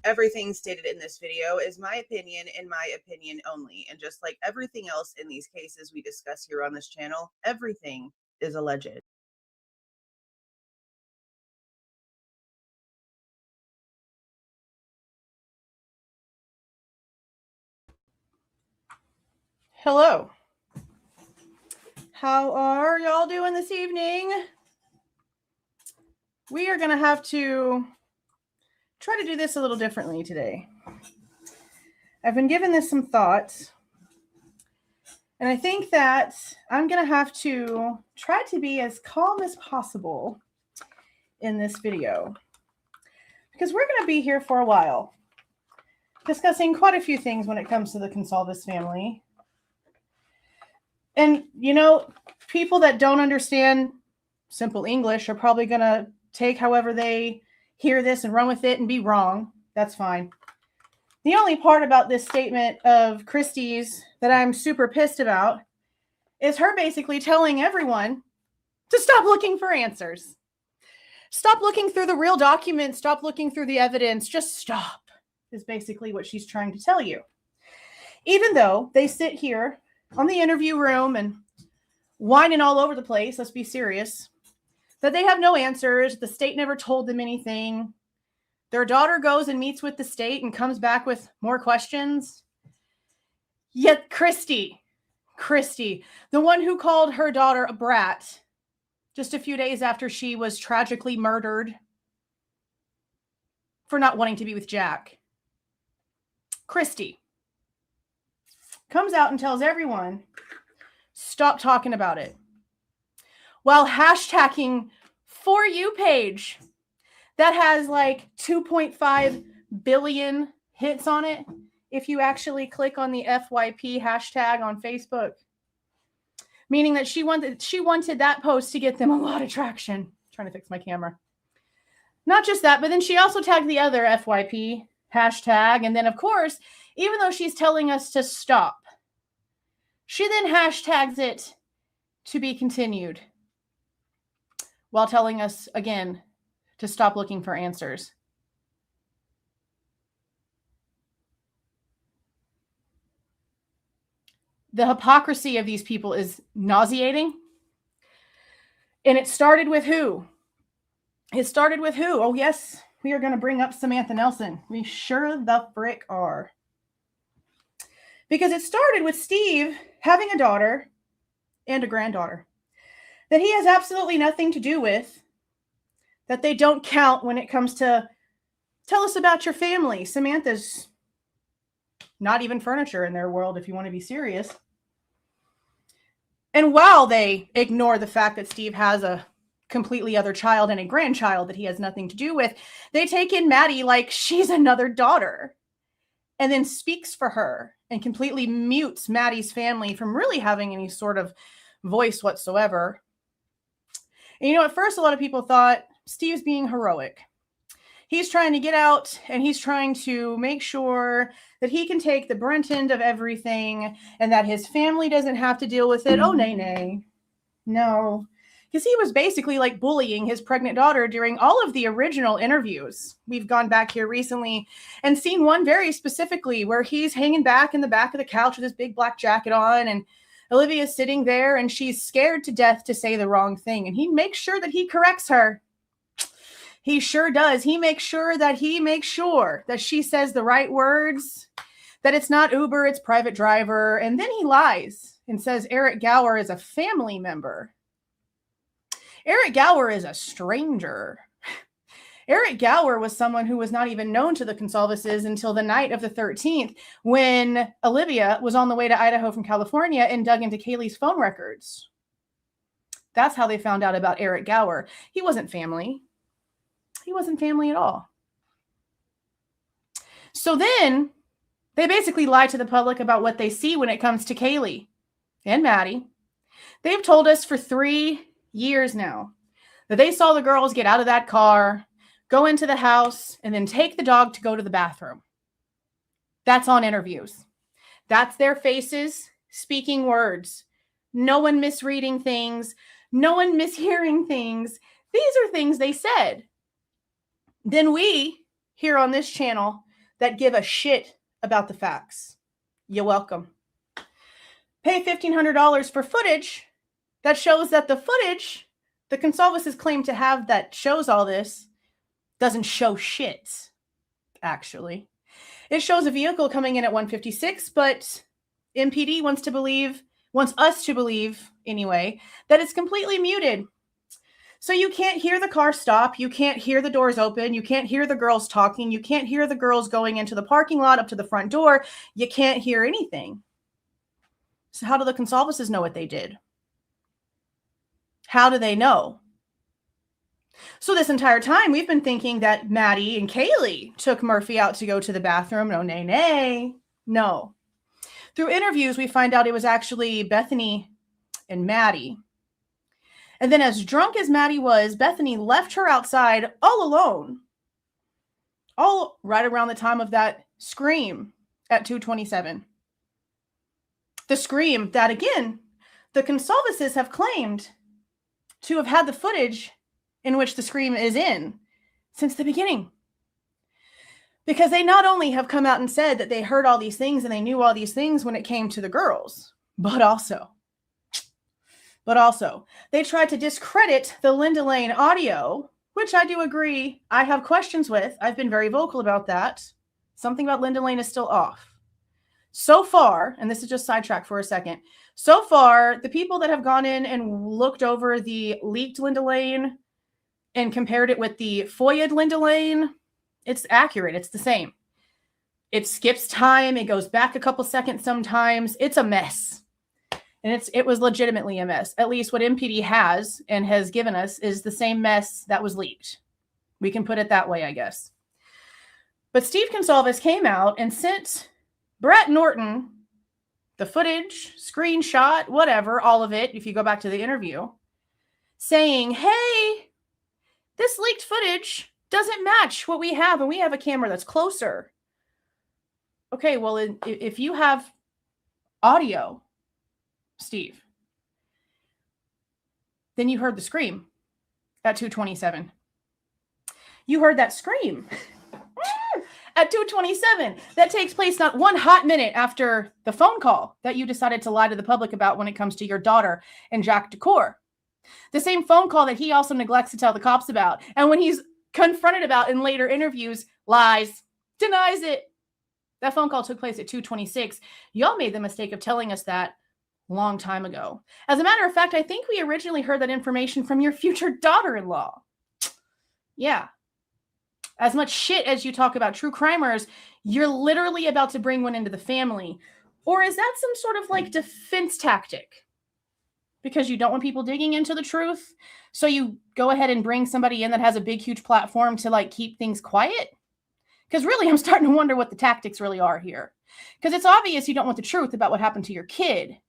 Everything stated in this video is my opinion and my opinion only. And just like everything else in these cases we discuss here on this channel, everything is alleged. Hello. How are y'all doing this evening? We are going to have to try to do this a little differently today. I've been giving this some thought, and I think that I'm going to have to try to be as calm as possible in this video, because we're going to be here for a while discussing quite a few things when it comes to the Goncalves family. And, you know, people that don't understand simple English are probably going to take however they hear this and run with it and be wrong. That's fine. The only part about this statement of Christie's that I'm super pissed about is her basically telling everyone to stop looking for answers. Stop looking through the real documents. Stop looking through the evidence. Just stop, is basically what she's trying to tell you. Even though they sit here on the interview room and whining all over the place, let's be serious, that they have no answers. The state never told them anything. Their daughter goes and meets with the state and comes back with more questions. Yet Christy, the one who called her daughter a brat just a few days after she was tragically murdered for not wanting to be with Jack, Christy comes out and tells everyone, stop talking about it, while hashtagging For You page that has like 2.5 billion hits on it if you actually click on the FYP hashtag on Facebook, meaning that she wanted that post to get them a lot of traction. I'm trying to fix my camera. Not just that, but then she also tagged the other FYP hashtag, and then of course, even though she's telling us to stop, she then hashtags it to be continued while telling us again to stop looking for answers. The hypocrisy of these people is nauseating. And it started with who? Oh yes, we are going to bring up Samantha Nelson. We sure the frick are. Because it started with Steve having a daughter and a granddaughter that he has absolutely nothing to do with, that they don't count when it comes to tell us about your family. Samantha's not even furniture in their world, if you want to be serious. And while they ignore the fact that Steve has a completely other child and a grandchild that he has nothing to do with, they take in Maddie like she's another daughter, and then speaks for her and completely mutes Maddie's family from really having any sort of voice whatsoever. And, you know, at first, a lot of people thought Steve's being heroic. He's trying to get out and he's trying to make sure that he can take the brunt end of everything and that his family doesn't have to deal with it. Oh, nay. No. Because he was basically like bullying his pregnant daughter during all of the original interviews. We've gone back here recently and seen one very specifically where he's hanging back in the back of the couch with his big black jacket on, and Olivia's sitting there and she's scared to death to say the wrong thing. And he makes sure that he corrects her. He sure does. He makes sure that she says the right words, that it's not Uber, it's private driver. And then he lies and says Eric Gower is a family member. Eric Gower is a stranger. Eric Gower was someone who was not even known to the Goncalveses until the night of the 13th, when Olivia was on the way to Idaho from California and dug into Kaylee's phone records. That's how they found out about Eric Gower. He wasn't family. He wasn't family at all. So then they basically lie to the public about what they see when it comes to Kaylee and Maddie. They've told us for 3 years now that they saw the girls get out of that car, go into the house, and then take the dog to go to the bathroom. That's on interviews. That's their faces speaking words. No one misreading things. No one mishearing things. These are things they said. Then we, here on this channel, that give a shit about the facts. You're welcome. Pay $1,500 for footage that shows that the footage the Goncalves claim to have that shows all this doesn't show shit, actually. It shows a vehicle coming in at 156, but MPD wants us to believe, anyway, that it's completely muted. So you can't hear the car stop. You can't hear the doors open. You can't hear the girls talking. You can't hear the girls going into the parking lot up to the front door. You can't hear anything. So how do the Goncalves know what they did? How do they know? So this entire time, we've been thinking that Maddie and Kaylee took Murphy out to go to the bathroom. No, nay, nay. No. Through interviews, we find out it was actually Bethany and Maddie. And then as drunk as Maddie was, Bethany left her outside all alone. All right around the time of that scream at 2:27. The scream that, again, the Goncalves have claimed to have had the footage in which the scream is in since the beginning. Because they not only have come out and said that they heard all these things and they knew all these things when it came to the girls, but also, they tried to discredit the Linda Lane audio, which I do agree I have questions with. I've been very vocal about that. Something about Linda Lane is still off. So far, and this is just sidetrack for a second, so far, the people that have gone in and looked over the leaked Linda Lane and compared it with the FOIA'd Linda Lane, it's accurate. It's the same. It skips time. It goes back a couple seconds sometimes. It's a mess. And it was legitimately a mess. At least what MPD has and has given us is the same mess that was leaked. We can put it that way, I guess. But Steve Goncalves came out and sent Brett Norton the footage, screenshot, whatever, all of it, if you go back to the interview, saying, hey, this leaked footage doesn't match what we have, and we have a camera that's closer. Okay, well, if you have audio, Steve, then you heard the scream at 2:27. You heard that scream at 2:27. That takes place not one hot minute after the phone call that you decided to lie to the public about when it comes to your daughter and Jack Decor. The same phone call that he also neglects to tell the cops about. And when he's confronted about in later interviews, lies, denies it. That phone call took place at 2:26. Y'all made the mistake of telling us that a long time ago. As a matter of fact, I think we originally heard that information from your future daughter-in-law. Yeah. As much shit as you talk about true crimers, you're literally about to bring one into the family. Or is that some sort of like defense tactic? Because you don't want people digging into the truth? So you go ahead and bring somebody in that has a big, huge platform to like keep things quiet? Because really, I'm starting to wonder what the tactics really are here. Because it's obvious you don't want the truth about what happened to your kid.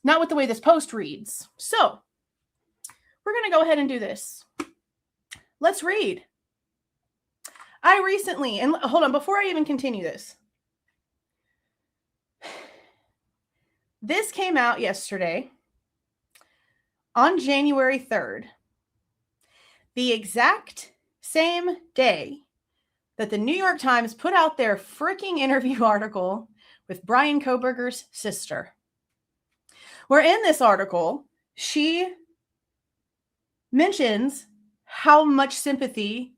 Not with the way this post reads. So, we're going to go ahead and do this. Let's read. I recently, and hold on, before I even continue this. This came out yesterday on January 3rd. The exact same day that the New York Times put out their freaking interview article with Bryan Kohberger's sister. Where in this article, she mentions how much sympathy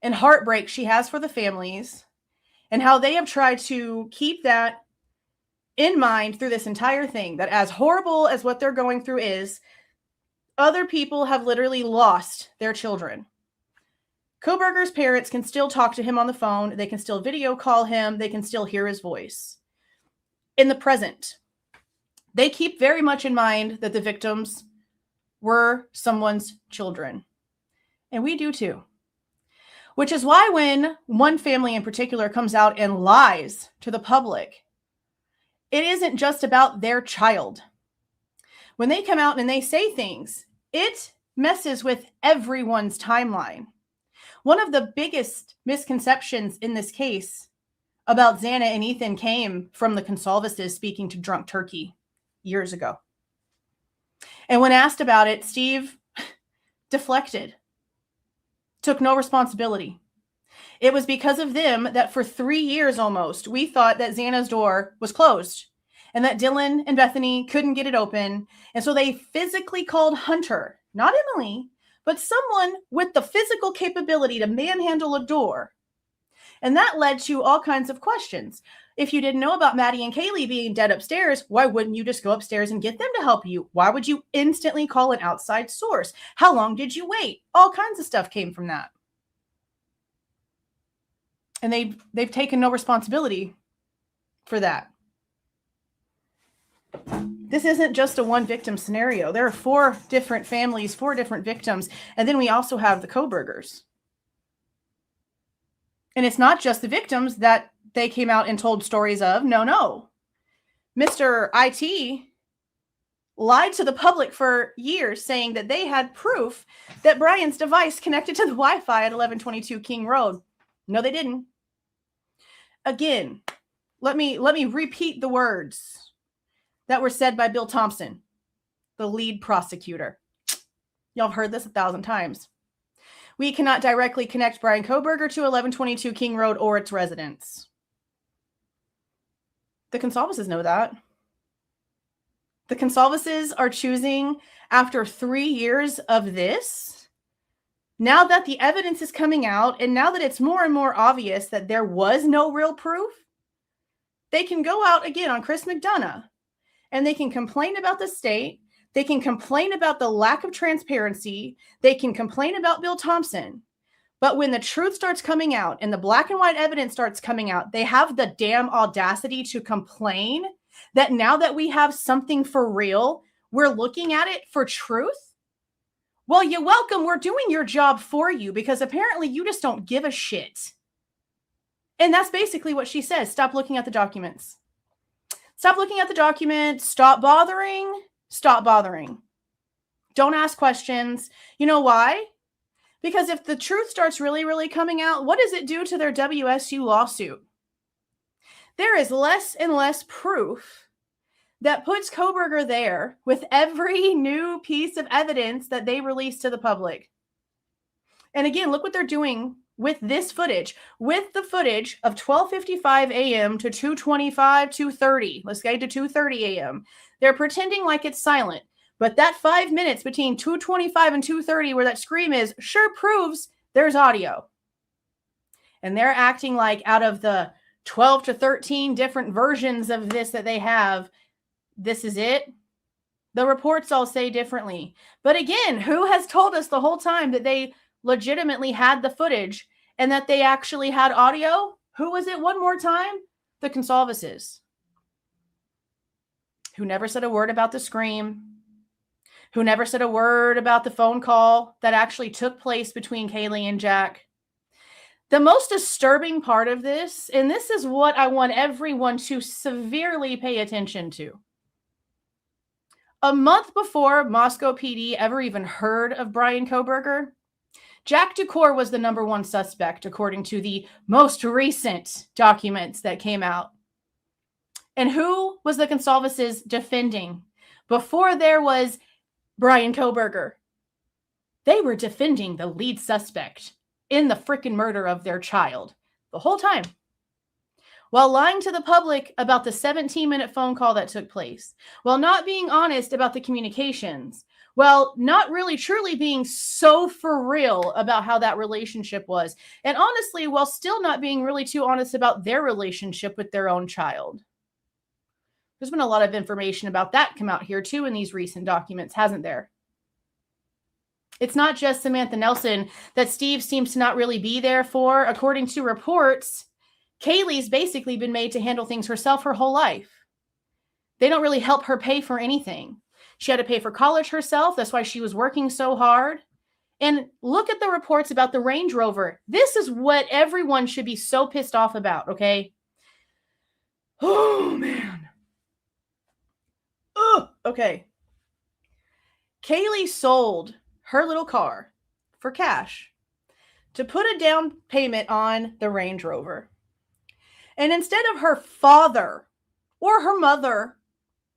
and heartbreak she has for the families and how they have tried to keep that in mind through this entire thing, that as horrible as what they're going through is, other people have literally lost their children. Kohberger's parents can still talk to him on the phone. They can still video call him. They can still hear his voice. In the present, they keep very much in mind that the victims were someone's children. And we do too. Which is why when one family in particular comes out and lies to the public, it isn't just about their child. When they come out and they say things, it messes with everyone's timeline. One of the biggest misconceptions in this case about Xana and Ethan came from the Goncalves speaking to Drunk Turkey years ago. And when asked about it, Steve deflected, took no responsibility. It was because of them that for 3 years almost, we thought that Xana's door was closed and that Dylan and Bethany couldn't get it open. And so they physically called Hunter, not Emily, but someone with the physical capability to manhandle a door. And that led to all kinds of questions. If you didn't know about Maddie and Kaylee being dead upstairs, why wouldn't you just go upstairs and get them to help you? Why would you instantly call an outside source? How long did you wait? All kinds of stuff came from that. And they've taken no responsibility for that. This isn't just a one victim scenario. There are 4 different families, 4 different victims. And then we also have the Kohbergers. And it's not just the victims that they came out and told stories of. No. Mr. IT lied to the public for years, saying that they had proof that Bryan's device connected to the Wi-Fi at 1122 King Road. No, they didn't. Again, let me repeat the words that were said by Bill Thompson, the lead prosecutor. Y'all have heard this 1,000 times. We cannot directly connect Bryan Kohberger to 1122 King Road or its residents. The Goncalveses know that. The Goncalveses are choosing, after 3 years of this, now that the evidence is coming out and now that it's more and more obvious that there was no real proof, they can go out again on Chris McDonough and they can complain about the state. They can complain about the lack of transparency. They can complain about Bill Thompson. But when the truth starts coming out and the black and white evidence starts coming out, they have the damn audacity to complain that now that we have something for real, we're looking at it for truth. Well, you're welcome. We're doing your job for you because apparently you just don't give a shit. And that's basically what she says. Stop looking at the documents. Stop looking at the documents. Stop bothering. Stop bothering. Don't ask questions. You know why? Because if the truth starts really, really coming out, what does it do to their WSU lawsuit? There is less and less proof that puts Kohberger there with every new piece of evidence that they release to the public. And again, look what they're doing with this footage. With the footage of 12:55 a.m. to 2:30. Let's get to 2:30 a.m. They're pretending like it's silent. But that 5 minutes between 2:25 and 2:30 where that scream is sure proves there's audio. And they're acting like out of the 12 to 13 different versions of this that they have, this is it. The reports all say differently. But again, who has told us the whole time that they legitimately had the footage and that they actually had audio? Who was it one more time? The Goncalveses. Who never said a word about the scream. Who never said a word about the phone call that actually took place between Kaylee and Jack. The most disturbing part of this, and this is what I want everyone to severely pay attention to. A month before Moscow PD ever even heard of Bryan Kohberger, Jack Ducour was the number 1 suspect, according to the most recent documents that came out. And who was the Goncalveses defending? Before there was Bryan Kohberger, they were defending the lead suspect in the frickin' murder of their child the whole time, while lying to the public about the 17-minute phone call that took place, while not being honest about the communications, while not really truly being so for real about how that relationship was, and honestly, while still not being really too honest about their relationship with their own child. There's been a lot of information about that come out here too in these recent documents, hasn't there? It's not just Samantha Nelson that Steve seems to not really be there for. According to reports, Kaylee's basically been made to handle things herself her whole life. They don't really help her pay for anything. She had to pay for college herself. That's why she was working so hard. And look at the reports about the Range Rover. This is what everyone should be so pissed off about, okay? Oh, man. Oh, okay. Kaylee sold her little car for cash to put a down payment on the Range Rover. And instead of her father or her mother,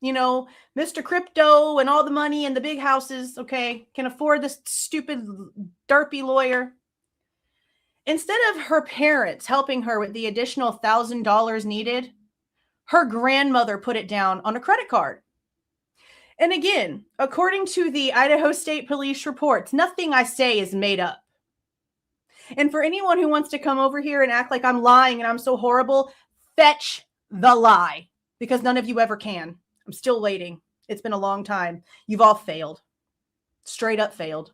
you know, Mr. Crypto and all the money and the big houses, okay, can afford this stupid derpy lawyer. Instead of her parents helping her with the additional $1,000 needed, her grandmother put it down on a credit card. And again, according to the Idaho State Police reports, nothing I say is made up. And for anyone who wants to come over here and act like I'm lying and I'm so horrible, fetch the lie, because none of you ever can. I'm still waiting. It's been a long time. You've all failed. Straight up failed.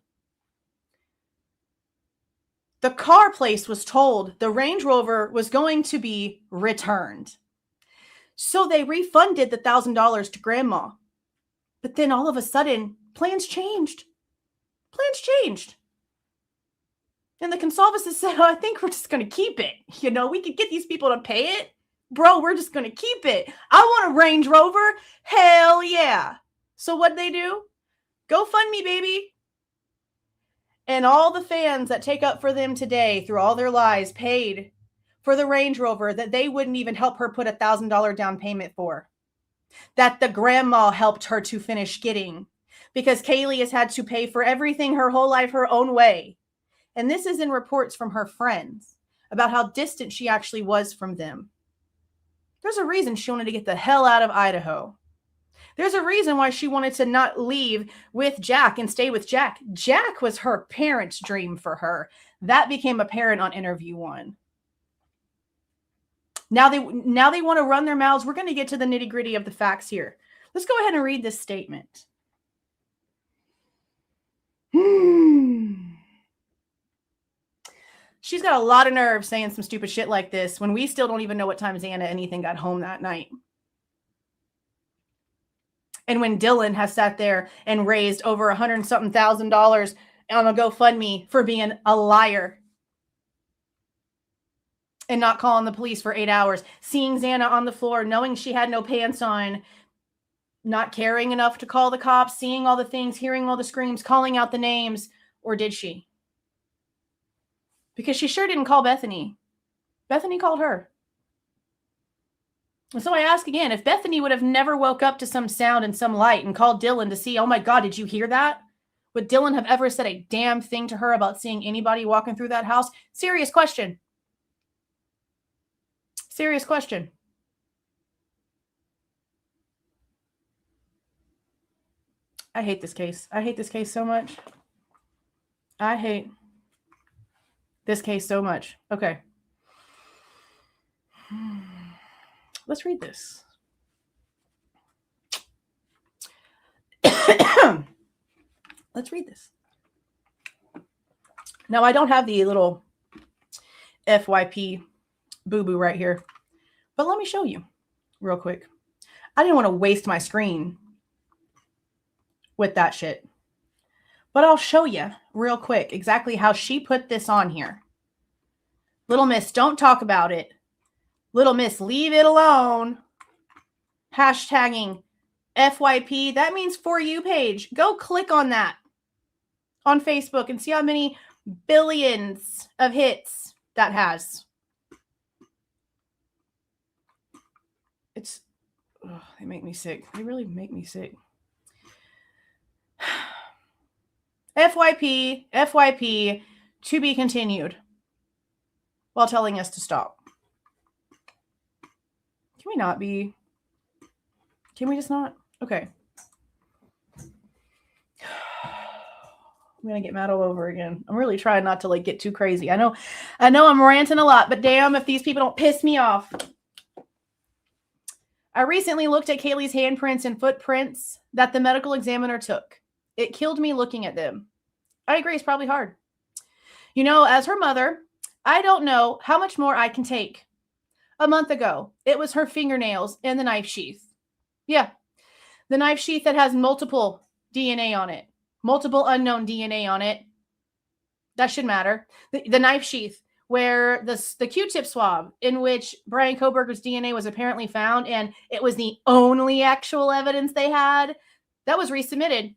The car place was told the Range Rover was going to be returned. So they refunded the $1,000 to grandma. But then all of a sudden, plans changed. Plans changed. And the Goncalveses said, oh, I think we're just going to keep it. You know, we could get these people to pay it. Bro, we're just going to keep it. I want a Range Rover. Hell yeah. So what'd they do? GoFundMe, baby. And all the fans that take up for them today through all their lies paid for the Range Rover that they wouldn't even help her put $1,000 down payment for. That the grandma helped her to finish getting. Because Kaylee has had to pay for everything her whole life her own way. And this is in reports from her friends about how distant she actually was from them. There's a reason she wanted to get the hell out of Idaho. There's a reason why she wanted to not leave with Jack and stay with Jack. Jack was her parents' dream for her. That became apparent on interview 1. Now they want to run their mouths. We're going to get to the nitty-gritty of the facts here. Let's go ahead and read this statement. She's got a lot of nerve saying some stupid shit like this when we still don't even know what time Xana anything got home that night. And when Dylan has sat there and raised over $100-something thousand on a GoFundMe for being a liar and not calling the police for 8 hours, seeing Xana on the floor, knowing she had no pants on, not caring enough to call the cops, seeing all the things, hearing all the screams, calling out the names, or did she? Because she sure didn't call Bethany. Bethany called her. And so I ask again, if Bethany would have never woke up to some sound and some light and called Dylan to see, oh my God, did you hear that? Would Dylan have ever said a damn thing to her about seeing anybody walking through that house? Serious question. Serious question. I hate this case. I hate this case so much. I hate this case so much. Okay. Let's read this. Let's read this. Now, I don't have the little FYP boo-boo right here, but let me show you real quick. I didn't want to waste my screen with that shit, but I'll show you real quick exactly how she put this on here. Little miss, don't talk about it. Little miss, leave it alone. Hashtagging FYP. That means For You page. Go click on that on Facebook and see how many billions of hits that has. They make me sick. They really make me sick. FYP, to be continued, while telling us to stop. Can we not be? Can we just not? Okay. I'm going to get mad all over again. I'm really trying not to get too crazy. I know I'm ranting a lot, but damn if these people don't piss me off. I recently looked at Kaylee's handprints and footprints that the medical examiner took. It killed me looking at them. I agree, it's probably hard. You know, as her mother, I don't know how much more I can take. A month ago, it was her fingernails and the knife sheath. Yeah, the knife sheath that has multiple DNA on it. Multiple unknown DNA on it. That should matter. The knife sheath where the Q-tip swab in which Bryan Kohberger's DNA was apparently found, and it was the only actual evidence they had, that was resubmitted.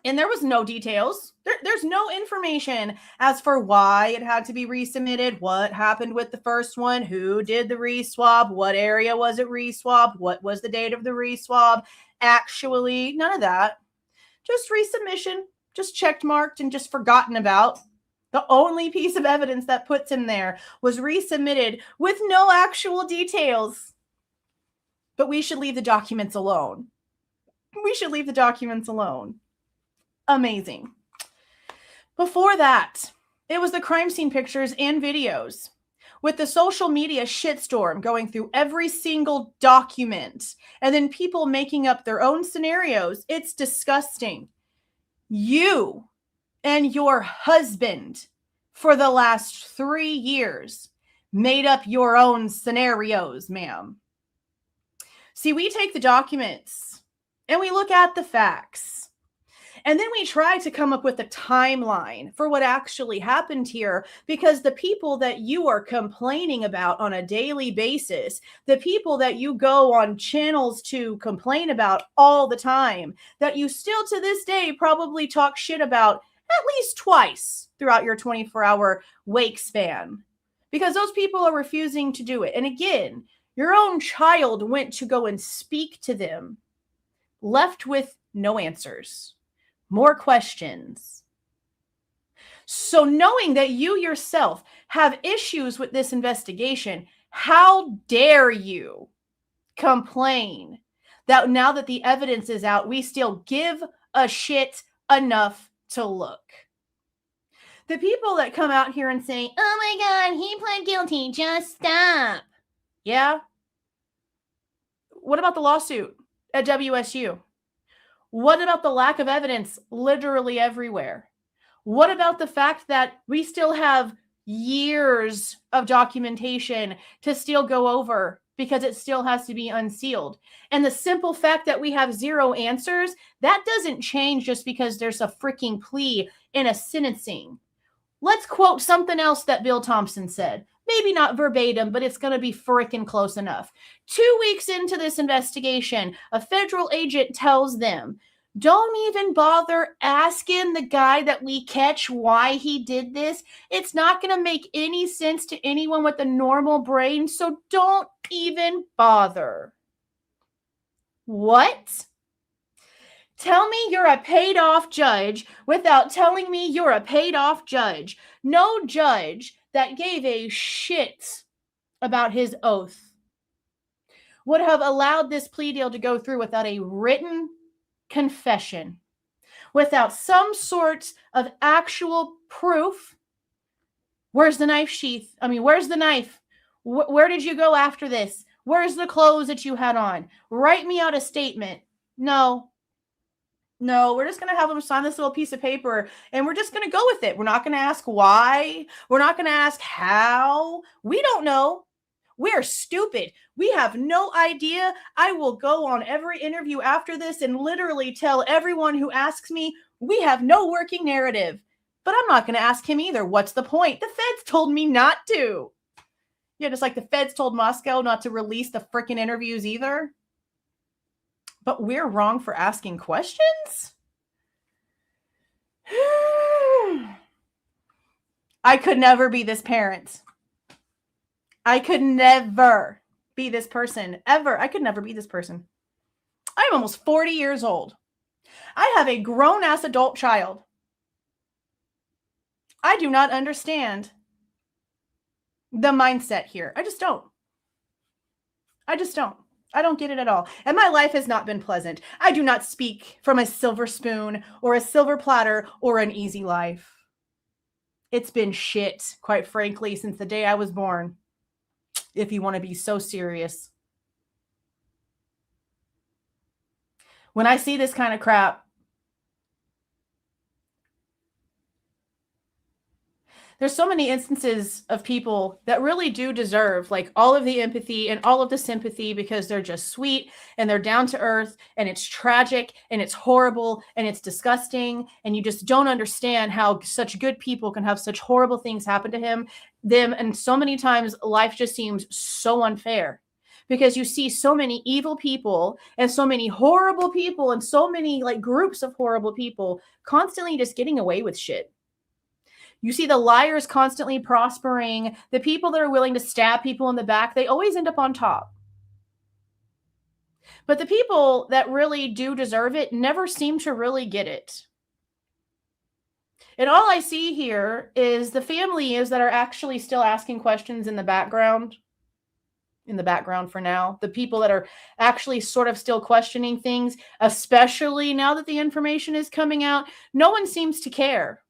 And there was no details. There's no information as for why it had to be resubmitted, what happened with the first one, who did the reswab, what area was it reswabbed, what was the date of the reswab. Actually, none of that. Just resubmission, just checked marked and just forgotten about. The only piece of evidence that puts him there was resubmitted with no actual details. But we should leave the documents alone. We should leave the documents alone. Amazing. Before that, it was the crime scene pictures and videos. With the social media shitstorm going through every single document and then people making up their own scenarios, it's disgusting. You and your husband for the last 3 years made up your own scenarios, ma'am. See, we take the documents and we look at the facts. And then we try to come up with a timeline for what actually happened here, because the people that you are complaining about on a daily basis, the people that you go on channels to complain about all the time, that you still to this day probably talk shit about at least twice throughout your 24-hour wake span, because those people are refusing to do it. And again, your own child went to go and speak to them, left with no answers. More questions. So knowing that you yourself have issues with this investigation, how dare you complain that now that the evidence is out, we still give a shit enough to look? The people that come out here and say, oh my God, he pled guilty, just stop. Yeah? What about the lawsuit at WSU? What about the lack of evidence literally everywhere? What about the fact that we still have years of documentation to still go over because it still has to be unsealed? And the simple fact that we have zero answers, that doesn't change just because there's a freaking plea in a sentencing. Let's quote something else that Bill Thompson said. Maybe not verbatim, but it's going to be frickin' close enough. 2 weeks into this investigation, a federal agent tells them, don't even bother asking the guy that we catch why he did this. It's not going to make any sense to anyone with a normal brain, so don't even bother. What? Tell me you're a paid-off judge without telling me you're a paid-off judge. No judge that gave a shit about his oath would have allowed this plea deal to go through without a written confession, without some sort of actual proof. Where's the knife sheath? I mean, where's the knife? Where did you go after this? Where's the clothes that you had on? Write me out a statement. No, we're just going to have them sign this little piece of paper and we're just going to go with it. We're not going to ask why. We're not going to ask how. We don't know. We're stupid. We have no idea. I will go on every interview after this and literally tell everyone who asks me, we have no working narrative. But I'm not going to ask him either. What's the point? The feds told me not to. Yeah, just like the feds told Moscow not to release the freaking interviews either. But we're wrong for asking questions? I could never be this parent. I could never be this person, ever. I could never be this person. I'm almost 40 years old. I have a grown-ass adult child. I do not understand the mindset here. I just don't. I don't get it at all. And my life has not been pleasant. I do not speak from a silver spoon or a silver platter or an easy life. It's been shit, quite frankly, since the day I was born. If you want to be so serious. When I see this kind of crap, there's so many instances of people that really do deserve like all of the empathy and all of the sympathy because they're just sweet and they're down to earth and it's tragic and it's horrible and it's disgusting and you just don't understand how such good people can have such horrible things happen to them. And so many times life just seems so unfair because you see so many evil people and so many horrible people and so many like groups of horrible people constantly just getting away with shit. You see the liars constantly prospering. The people that are willing to stab people in the back, they always end up on top. But the people that really do deserve it never seem to really get it. And all I see here is the families that are actually still asking questions in the background for now, the people that are actually sort of still questioning things, especially now that the information is coming out. No one seems to care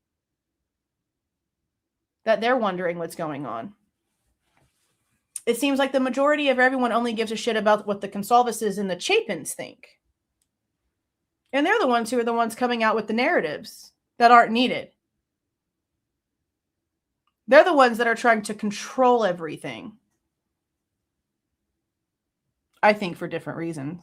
that they're wondering what's going on. It seems like the majority of everyone only gives a shit about what the Goncalveses and the Chapins think. And they're the ones who are the ones coming out with the narratives that aren't needed. They're the ones that are trying to control everything. I think for different reasons.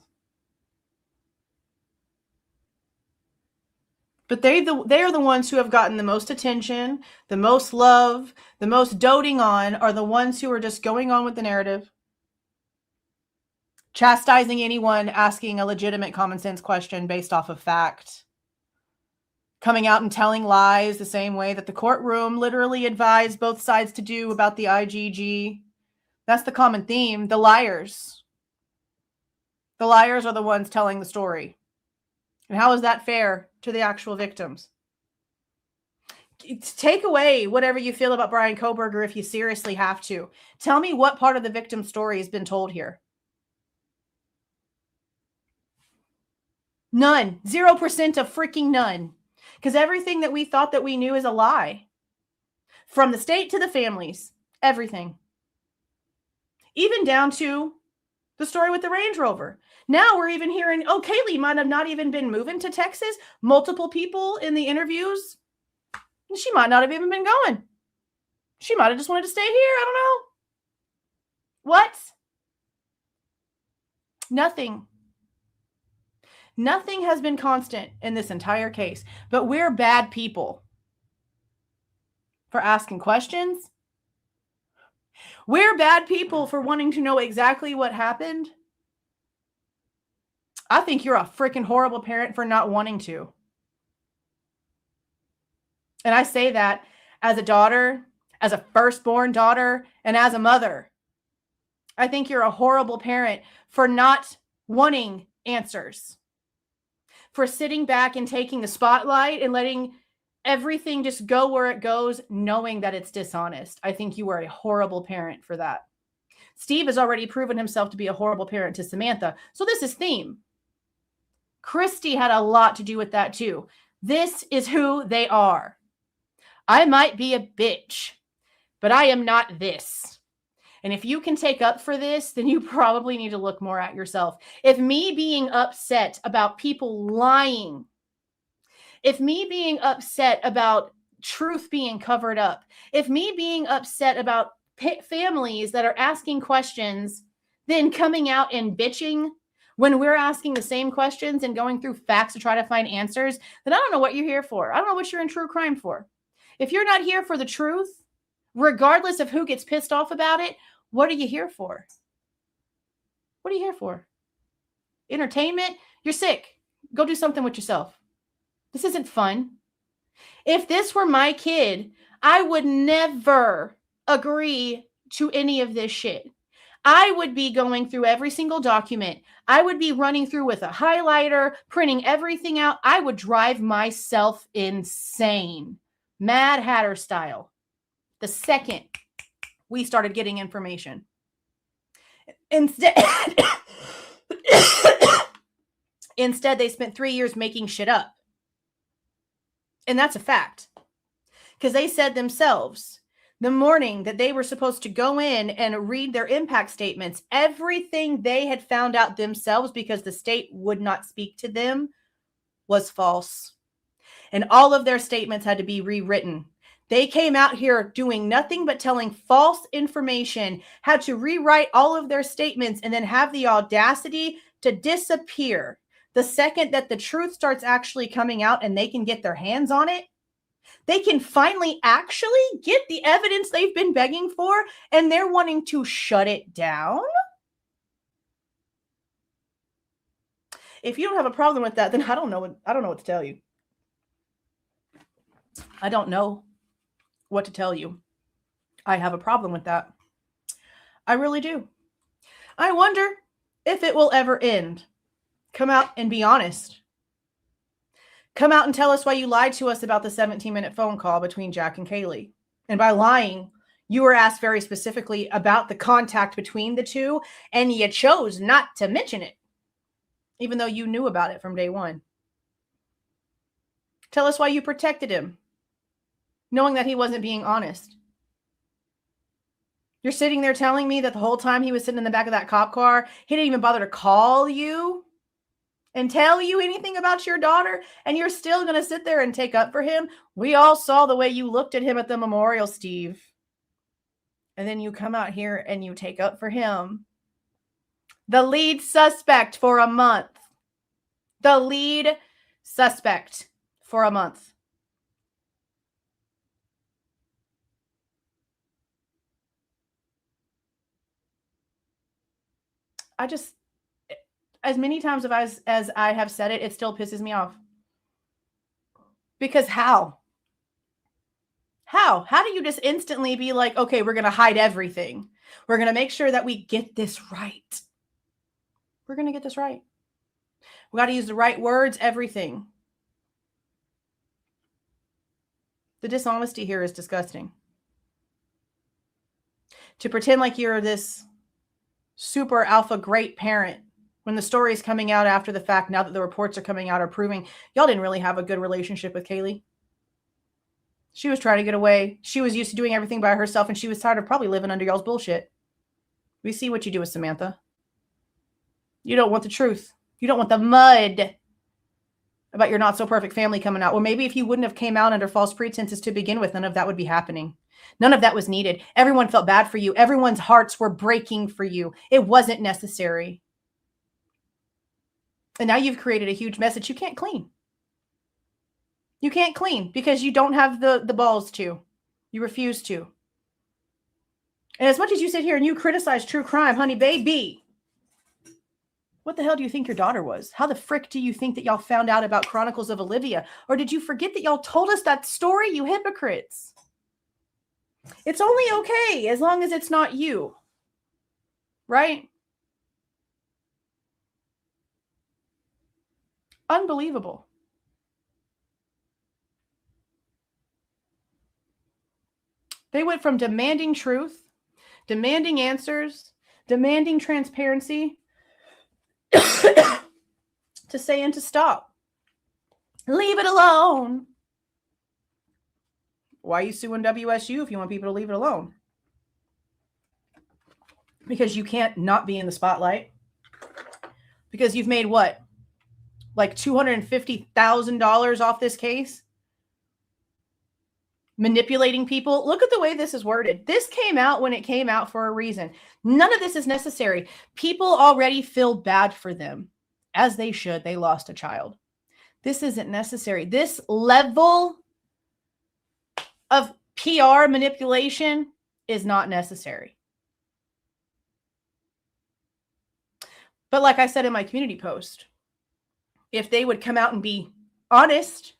But they are the ones who have gotten the most attention, the most love, the most doting on, are the ones who are just going on with the narrative, chastising anyone asking a legitimate common sense question based off of fact, coming out and telling lies the same way that the courtroom literally advised both sides to do about the IGG. That's the common theme. The liars. The liars are the ones telling the story. And how is that fair to the actual victims? Take away whatever you feel about Bryan Kohberger if you seriously have to. Tell me what part of the victim story has been told here. None. 0% of freaking none. Because everything that we thought that we knew is a lie. From the state to the families. Everything. Even down to the story with the Range Rover. Now we're even hearing, oh, Kaylee might have not even been moving to Texas. Multiple people in the interviews. She might not have even been going. She might have just wanted to stay here. I don't know. What? Nothing. Nothing has been constant in this entire case. But we're bad people for asking questions. We're bad people for wanting to know exactly what happened. I think you're a freaking horrible parent for not wanting to. And I say that as a daughter, as a firstborn daughter, and as a mother. I think you're a horrible parent for not wanting answers. For sitting back and taking the spotlight and letting everything just go where it goes, knowing that it's dishonest. I think you are a horrible parent for that. Steve has already proven himself to be a horrible parent to Samantha. So this is theme. Christy had a lot to do with that too. This is who they are. I might be a bitch, but I am not this. And if you can take up for this, then you probably need to look more at yourself. If me being upset about people lying, if me being upset about truth being covered up, if me being upset about families that are asking questions, then coming out and bitching when we're asking the same questions and going through facts to try to find answers, then I don't know what you're here for. I don't know what you're in true crime for. If you're not here for the truth, regardless of who gets pissed off about it, what are you here for? What are you here for? Entertainment? You're sick. Go do something with yourself. This isn't fun. If this were my kid, I would never agree to any of this shit. I would be going through every single document. I would be running through with a highlighter, printing everything out. I would drive myself insane. Mad Hatter style. The second we started getting information. Instead, they spent 3 years making shit up. And that's a fact. Because they said themselves, the morning that they were supposed to go in and read their impact statements, everything they had found out themselves because the state would not speak to them was false. And all of their statements had to be rewritten. They came out here doing nothing but telling false information, had to rewrite all of their statements, and then have the audacity to disappear. The second that the truth starts actually coming out and they can get their hands on it, they can finally actually get the evidence they've been begging for, and they're wanting to shut it down. If you don't have a problem with that, then I don't know what to tell you. I don't know what to tell you. I have a problem with that. I really do. I wonder if it will ever end. Come out and be honest. Come out and tell us why you lied to us about the 17-minute phone call between Jack and Kaylee. And by lying, you were asked very specifically about the contact between the two, and you chose not to mention it, even though you knew about it from day one. Tell us why you protected him, knowing that he wasn't being honest. You're sitting there telling me that the whole time he was sitting in the back of that cop car, he didn't even bother to call you and tell you anything about your daughter, and you're still going to sit there and take up for him? We all saw the way you looked at him at the memorial, Steve. And then you come out here and you take up for him. The lead suspect for a month. The lead suspect for a month. As many times as I have said it, it still pisses me off. Because how? How do you just instantly be like, okay, we're going to hide everything. We're going to make sure that we get this right. We're going to get this right. We got to use the right words, everything. The dishonesty here is disgusting. To pretend like you're this super alpha great parent when the story is coming out after the fact, now that the reports are coming out, are proving y'all didn't really have a good relationship with Kaylee. She was trying to get away. She was used to doing everything by herself, and she was tired of probably living under y'all's bullshit. We see what you do with Samantha. You don't want the truth. You don't want the mud about your not so perfect family coming out. Or maybe if you wouldn't have came out under false pretenses to begin with, none of that would be happening. None of that was needed. Everyone felt bad for you. Everyone's hearts were breaking for you. It wasn't necessary. And now you've created a huge mess that you can't clean. You can't clean because you don't have the balls to. You refuse to. And as much as you sit here and you criticize true crime, honey baby, what the hell do you think your daughter was? How the frick do you think that y'all found out about Chronicles of Olivia? Or did you forget that y'all told us that story, you hypocrites? It's only okay as long as it's not you. Right? Unbelievable. They went from demanding truth, demanding answers, demanding transparency, to saying to stop. Leave it alone. Why are you suing WSU if you want people to leave it alone? Because you can't not be in the spotlight. Because you've made what? Like $250,000 off this case? Manipulating people. Look at the way this is worded. This came out when it came out for a reason. None of this is necessary. People already feel bad for them, as they should. They lost a child. This isn't necessary. This level of PR manipulation is not necessary. But like I said in my community post, if they would come out and be honest,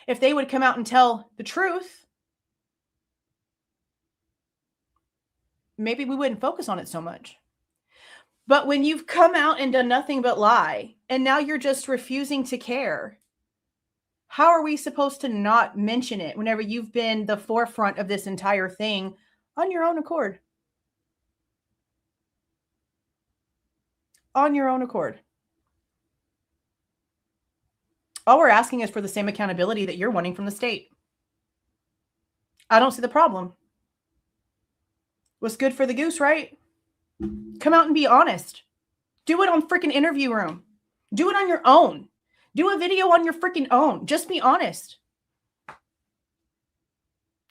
if they would come out and tell the truth, maybe we wouldn't focus on it so much. But when you've come out and done nothing but lie, and now you're just refusing to care, how are we supposed to not mention it whenever you've been the forefront of this entire thing on your own accord? On your own accord. All we're asking is for the same accountability that you're wanting from the state. I don't see the problem. What's good for the goose, right? Come out and be honest. Do it on freaking Interview Room. Do it on your own. Do a video on your freaking own. Just be honest.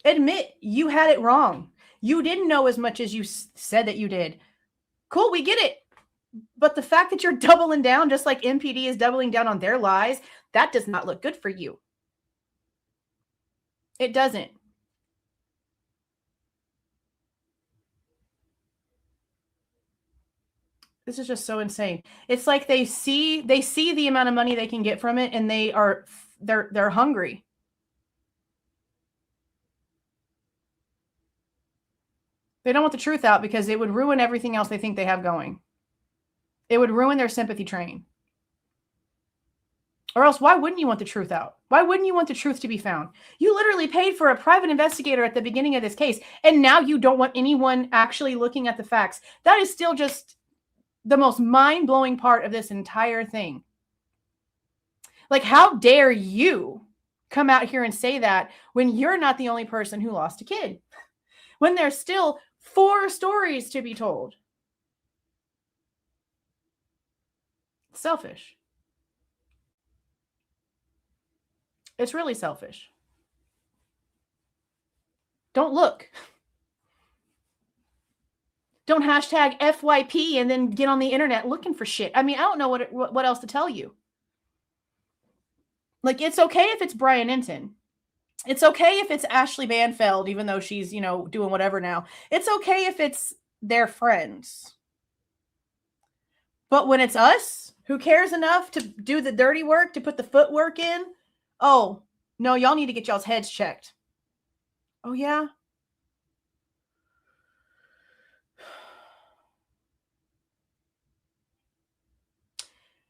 Admit you had it wrong. You didn't know as much as you said that you did. Cool, we get it. But the fact that you're doubling down, just like MPD is doubling down on their lies, that does not look good for you. It doesn't. This is just so insane. It's like they see the amount of money they can get from it, and they're hungry. They don't want the truth out because it would ruin everything else they think they have going. It would ruin their sympathy train. Or else, why wouldn't you want the truth out? Why wouldn't you want the truth to be found? You literally paid for a private investigator at the beginning of this case, and now you don't want anyone actually looking at the facts. That is still just the most mind-blowing part of this entire thing. Like, how dare you come out here and say that when you're not the only person who lost a kid? When there's still 4 stories to be told. Selfish. It's really selfish. Don't look. Don't hashtag FYP and then get on the internet looking for shit. I mean, I don't know what else to tell you. Like, it's okay if it's Brian Enton. It's okay if it's Ashley Banfeld, even though she's, doing whatever now. It's okay if it's their friends. But when it's us, who cares enough to do the dirty work, to put the footwork in? Oh, no, y'all need to get y'all's heads checked. Oh, yeah?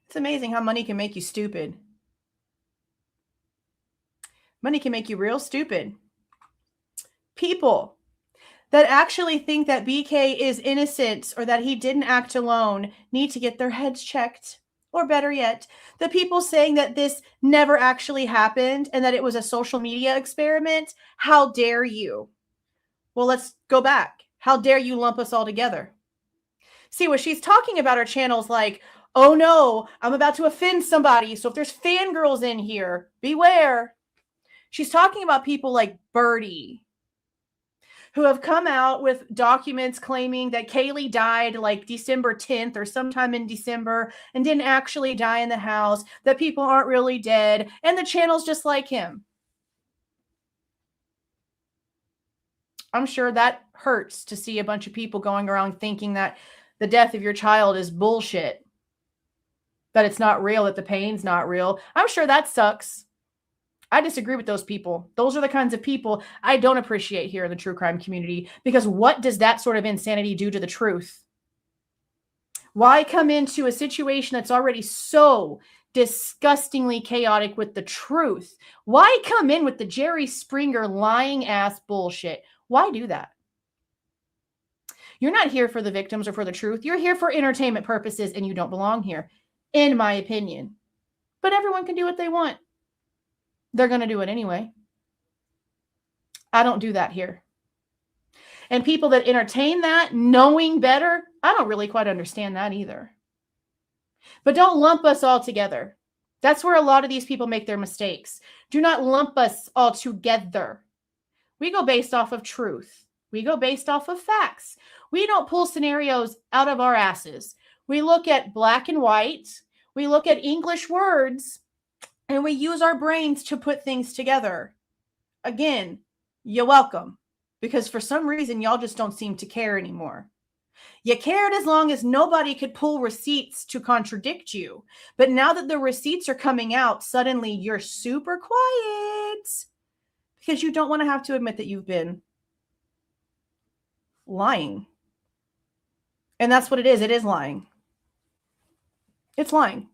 It's amazing how money can make you stupid. Money can make you real stupid. People that actually think that BK is innocent or that he didn't act alone need to get their heads checked. Or better yet, the people saying that this never actually happened and that it was a social media experiment, how dare you? Well, let's go back. How dare you lump us all together? See, what she's talking about her channels like, oh no, I'm about to offend somebody. So if there's fangirls in here, beware. She's talking about people like Birdie, who have come out with documents claiming that Kaylee died like December 10th or sometime in December and didn't actually die in the house, that people aren't really dead, and the channel's just like him. I'm sure that hurts to see a bunch of people going around thinking that the death of your child is bullshit, that it's not real, that the pain's not real. I'm sure that sucks. I disagree with those people. Those are the kinds of people I don't appreciate here in the true crime community, because what does that sort of insanity do to the truth? Why come into a situation that's already so disgustingly chaotic with the truth? Why come in with the Jerry Springer lying ass bullshit? Why do that? You're not here for the victims or for the truth. You're here for entertainment purposes, and you don't belong here, in my opinion. But everyone can do what they want. They're going to do it anyway. I don't do that here. And people that entertain that, knowing better, I don't really quite understand that either. But don't lump us all together. That's where a lot of these people make their mistakes. Do not lump us all together. We go based off of truth. We go based off of facts. We don't pull scenarios out of our asses. We look at black and white. We look at English words. And we use our brains to put things together. Again, you're welcome. Because for some reason, y'all just don't seem to care anymore. You cared as long as nobody could pull receipts to contradict you. But now that the receipts are coming out, suddenly you're super quiet. Because you don't want to have to admit that you've been lying. And that's what it is. It is lying. It's lying.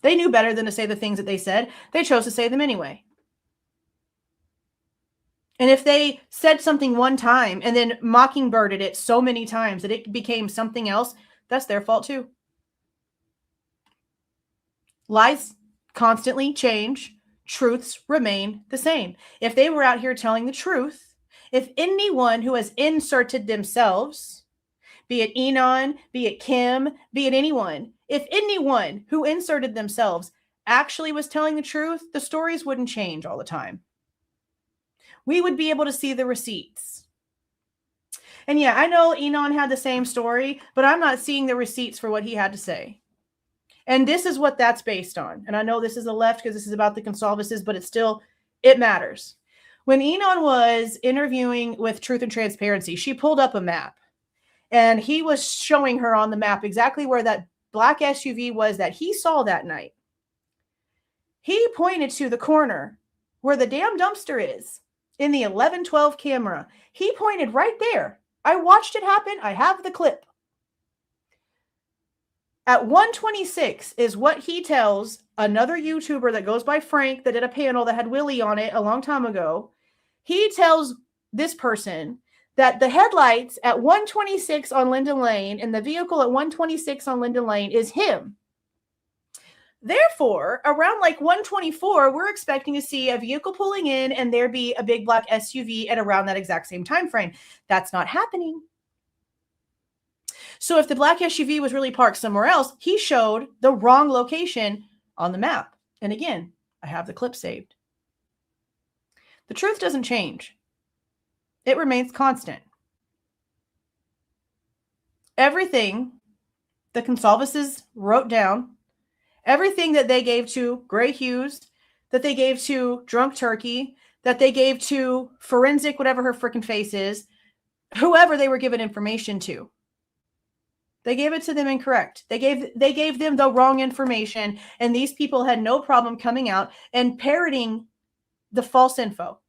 They knew better than to say the things that they said. They chose to say them anyway. And if they said something one time and then mockingbirded it so many times that it became something else, that's their fault too. Lies constantly change. Truths remain the same. If they were out here telling the truth, if anyone who has inserted themselves, be it Enon, be it Kim, be it anyone, if anyone who inserted themselves actually was telling the truth, the stories wouldn't change all the time. We would be able to see the receipts. And yeah, I know Enon had the same story, but I'm not seeing the receipts for what he had to say. And this is what that's based on. And I know this is a left because this is about the Goncalveses, but it matters. When Enon was interviewing with Truth and Transparency, she pulled up a map. And he was showing her on the map exactly where that black SUV was that he saw that night. He pointed to the corner where the damn dumpster is in the 1112 camera. He pointed right there. I watched it happen. I have the clip. At 126 is what he tells another YouTuber that goes by Frank that did a panel that had Willie on it a long time ago. He tells this person that the headlights at 126 on Linden Lane and the vehicle at 126 on Linden Lane is him. Therefore, around like 124, we're expecting to see a vehicle pulling in and there be a big black SUV at around that exact same time frame. That's not happening. So if the black SUV was really parked somewhere else, he showed the wrong location on the map. And again, I have the clip saved. The truth doesn't change. It remains constant. Everything the Goncalveses wrote down, everything that they gave to Gray Hughes, that they gave to Drunk Turkey, that they gave to Forensic, whatever her freaking face is, whoever they were given information to, they gave it to them incorrect. They gave them the wrong information, and these people had no problem coming out and parroting the false info.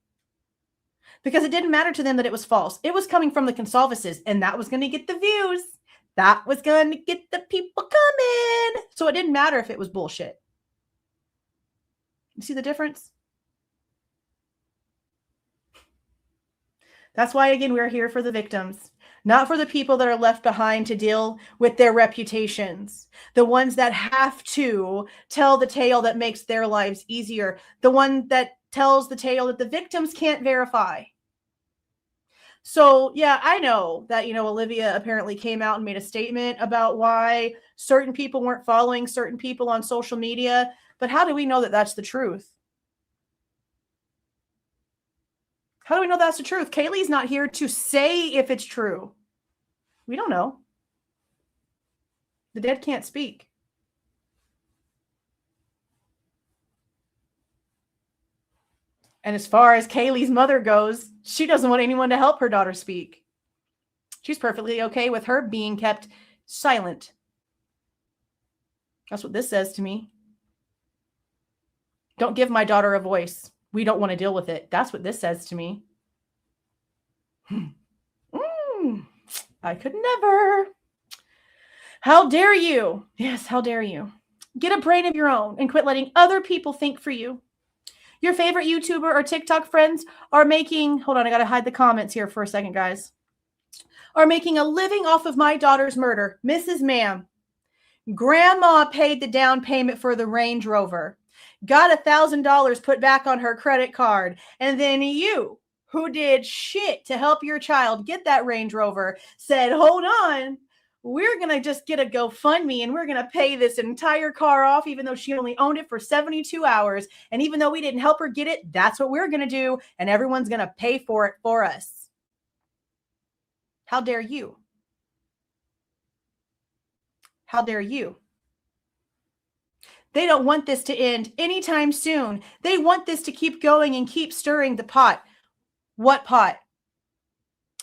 Because it didn't matter to them that it was false. It was coming from the Goncalveses, and that was going to get the views. That was going to get the people coming. So it didn't matter if it was bullshit. You see the difference? That's why, again, we're here for the victims. Not for the people that are left behind to deal with their reputations. The ones that have to tell the tale that makes their lives easier. The one that tells the tale that the victims can't verify. So, yeah, I know that, Olivia apparently came out and made a statement about why certain people weren't following certain people on social media. But how do we know that that's the truth? How do we know that's the truth? Kaylee's not here to say if it's true. We don't know. The dead can't speak. And as far as Kaylee's mother goes, she doesn't want anyone to help her daughter speak. She's perfectly okay with her being kept silent. That's what this says to me. Don't give my daughter a voice. We don't want to deal with it. That's what this says to me. I could never. How dare you? Yes, how dare you? Get a brain of your own and quit letting other people think for you. Your favorite YouTuber or TikTok friends are making, hold on, I got to hide the comments here for a second, guys, are making a living off of my daughter's murder. Mrs. Ma'am, Grandma paid the down payment for the Range Rover, got $1,000 put back on her credit card, and then you, who did shit to help your child get that Range Rover, said, hold on, we're going to just get a GoFundMe and we're going to pay this entire car off, even though she only owned it for 72 hours. And even though we didn't help her get it, that's what we're going to do. And everyone's going to pay for it for us. How dare you? How dare you? They don't want this to end anytime soon. They want this to keep going and keep stirring the pot. What pot?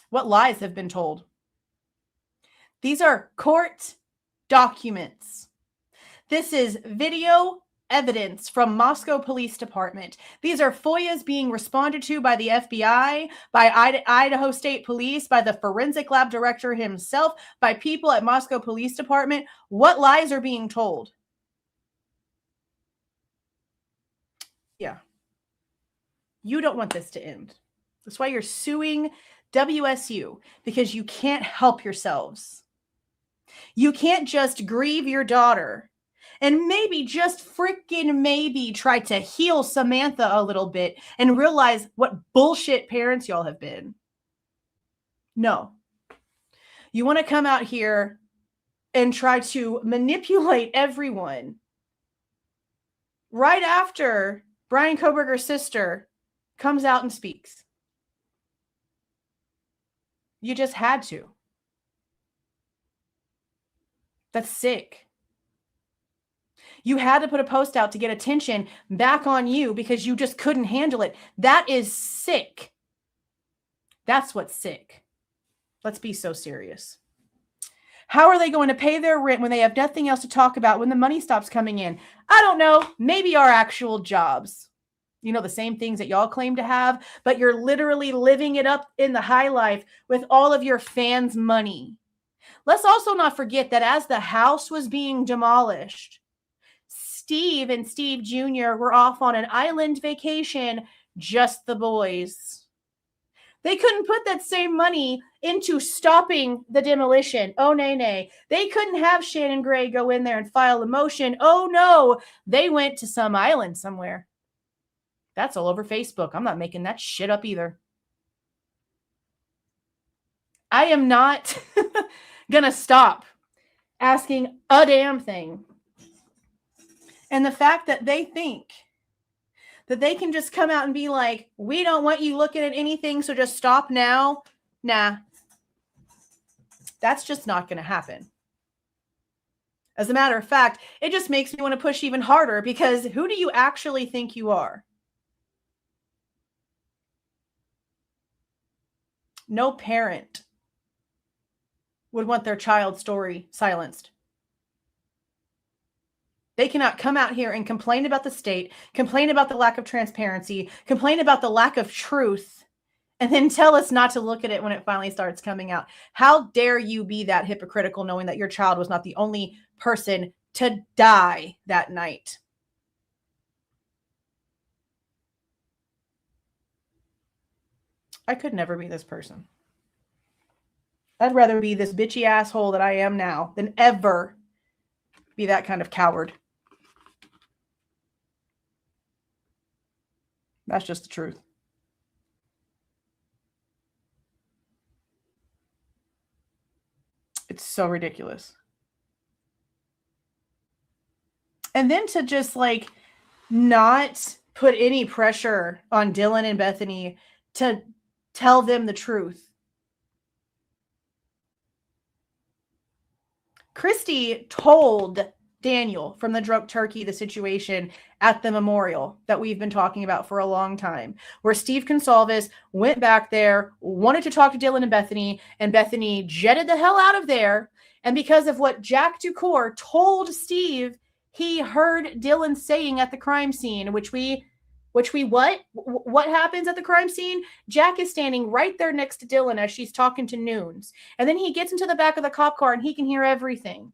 What lies have been told? These are court documents. This is video evidence from Moscow Police Department. These are FOIAs being responded to by the FBI, by Idaho State Police, by the forensic lab director himself, by people at Moscow Police Department. What lies are being told? Yeah. You don't want this to end. That's why you're suing WSU, because you can't help yourselves. You can't just grieve your daughter and maybe just freaking maybe try to heal Samantha a little bit and realize what bullshit parents y'all have been. No. You want to come out here and try to manipulate everyone right after Bryan Kohberger's sister comes out and speaks. You just had to. That's sick. You had to put a post out to get attention back on you because you just couldn't handle it. That is sick. That's what's sick. Let's be so serious. How are they going to pay their rent when they have nothing else to talk about when the money stops coming in? I don't know. Maybe our actual jobs. You know, the same things that y'all claim to have, but you're literally living it up in the high life with all of your fans' money. Let's also not forget that as the house was being demolished, Steve and Steve Jr. were off on an island vacation, just the boys. They couldn't put that same money into stopping the demolition. Oh, nay. They couldn't have Shannon Gray go in there and file a motion. Oh, no. They went to some island somewhere. That's all over Facebook. I'm not making that shit up either. I am not going to stop asking a damn thing. And the fact that they think that they can just come out and be like, we don't want you looking at anything, so just stop now. Nah. That's just not going to happen. As a matter of fact, it just makes me want to push even harder, because who do you actually think you are? No parent would want their child's story silenced. They cannot come out here and complain about the state, complain about the lack of transparency, complain about the lack of truth, and then tell us not to look at it when it finally starts coming out. How dare you be that hypocritical, knowing that your child was not the only person to die that night? I could never be this person. I'd rather be this bitchy asshole that I am now than ever be that kind of coward. That's just the truth. It's so ridiculous. And then to just like not put any pressure on Dylan and Bethany to tell them the truth. Christy told Daniel from the Drunk Turkey the situation at the memorial that we've been talking about for a long time, where Steve Goncalves went back there, wanted to talk to Dylan and Bethany jetted the hell out of there. And because of what Jack Ducour told Steve he heard Dylan saying at the crime scene, what happens at the crime scene? Jack is standing right there next to Dylan as she's talking to Noons. And then he gets into the back of the cop car and he can hear everything.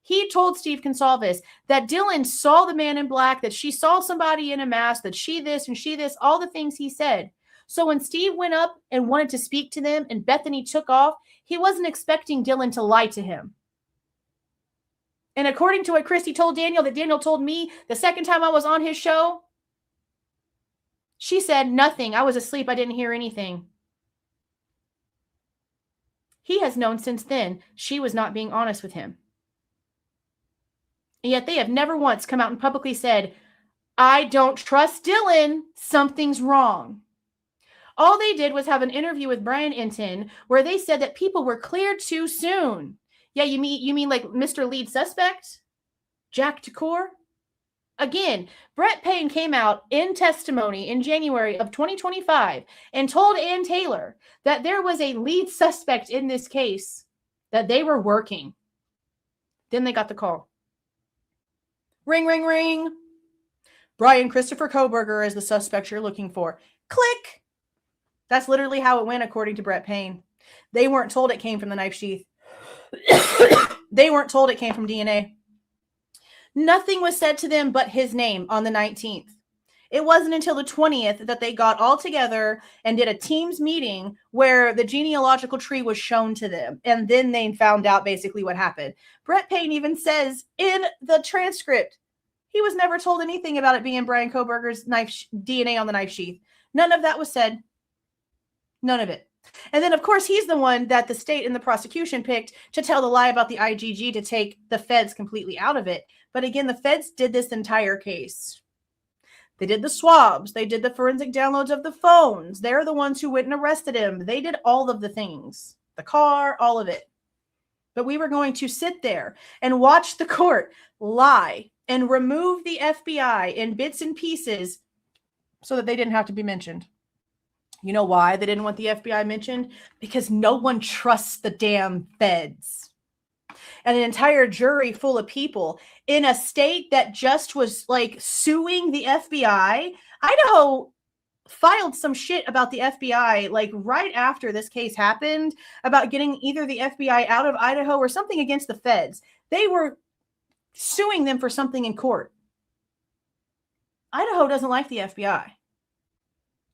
He told Steve Goncalves that Dylan saw the man in black, that she saw somebody in a mask, that she this and she this, all the things he said. So when Steve went up and wanted to speak to them and Bethany took off, he wasn't expecting Dylan to lie to him. And according to what Christy told Daniel, that Daniel told me the second time I was on his show, she said nothing. I was asleep. I didn't hear anything. He has known since then she was not being honest with him. And yet they have never once come out and publicly said, I don't trust Dylan. Something's wrong. All they did was have an interview with Brian Enton where they said that people were cleared too soon. Yeah, you mean like Mr. Lead Suspect? Jack Ducour? Again, Brett Payne came out in testimony in January of 2025 and told Ann Taylor that there was a lead suspect in this case that they were working. Then they got the call. Ring, ring, ring. Bryan Christopher Kohberger is the suspect you're looking for. Click. That's literally how it went, according to Brett Payne. They weren't told it came from the knife sheath. They weren't told it came from DNA. Nothing was said to them but his name on the 19th. It wasn't until the 20th that they got all together and did a Teams meeting where the genealogical tree was shown to them. And then they found out basically what happened. Brett Payne even says in the transcript, he was never told anything about it being Bryan Kohberger's DNA on the knife sheath. None of that was said. None of it. And then, of course, he's the one that the state and the prosecution picked to tell the lie about the IgG to take the feds completely out of it. But again, the feds did this entire case. They did the swabs. They did the forensic downloads of the phones. They're the ones who went and arrested him. They did all of the things. The car, all of it. But we were going to sit there and watch the court lie and remove the FBI in bits and pieces so that they didn't have to be mentioned. You know why they didn't want the FBI mentioned? Because no one trusts the damn feds. And an entire jury full of people in a state that just was like suing the FBI. Idaho filed some shit about the FBI, like right after this case happened, about getting either the FBI out of Idaho or something against the feds. They were suing them for something in court. Idaho doesn't like the FBI.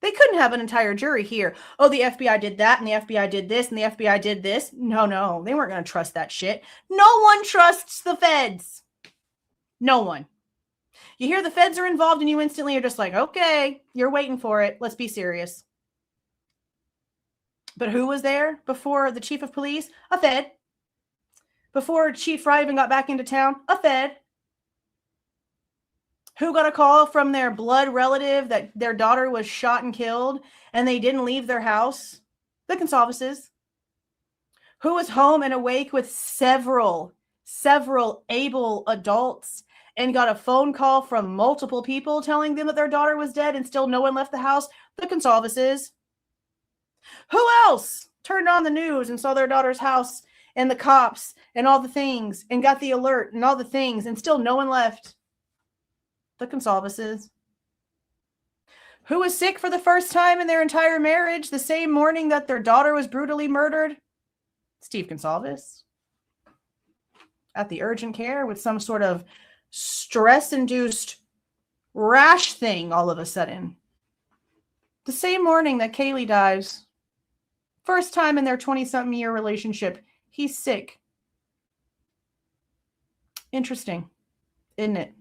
They couldn't have an entire jury here. Oh, the FBI did that, and the FBI did this, and the FBI did this. No, they weren't going to trust that shit. No one trusts the feds. No one. You hear the feds are involved, and you instantly are just like, okay, you're waiting for it. Let's be serious. But who was there before the chief of police? A fed. Before Chief Fry even got back into town? A fed. Who got a call from their blood relative that their daughter was shot and killed and they didn't leave their house? The Goncalveses. Who was home and awake with several able adults and got a phone call from multiple people telling them that their daughter was dead and still no one left the house? The Goncalveses. Who else turned on the news and saw their daughter's house and the cops and all the things and got the alert and all the things and still no one left? The Goncalveses. Who was sick for the first time in their entire marriage the same morning that their daughter was brutally murdered? Steve Goncalves. At the urgent care with some sort of stress-induced rash thing all of a sudden. The same morning that Kaylee dies. First time in their 20-something year relationship. He's sick. Interesting, isn't it?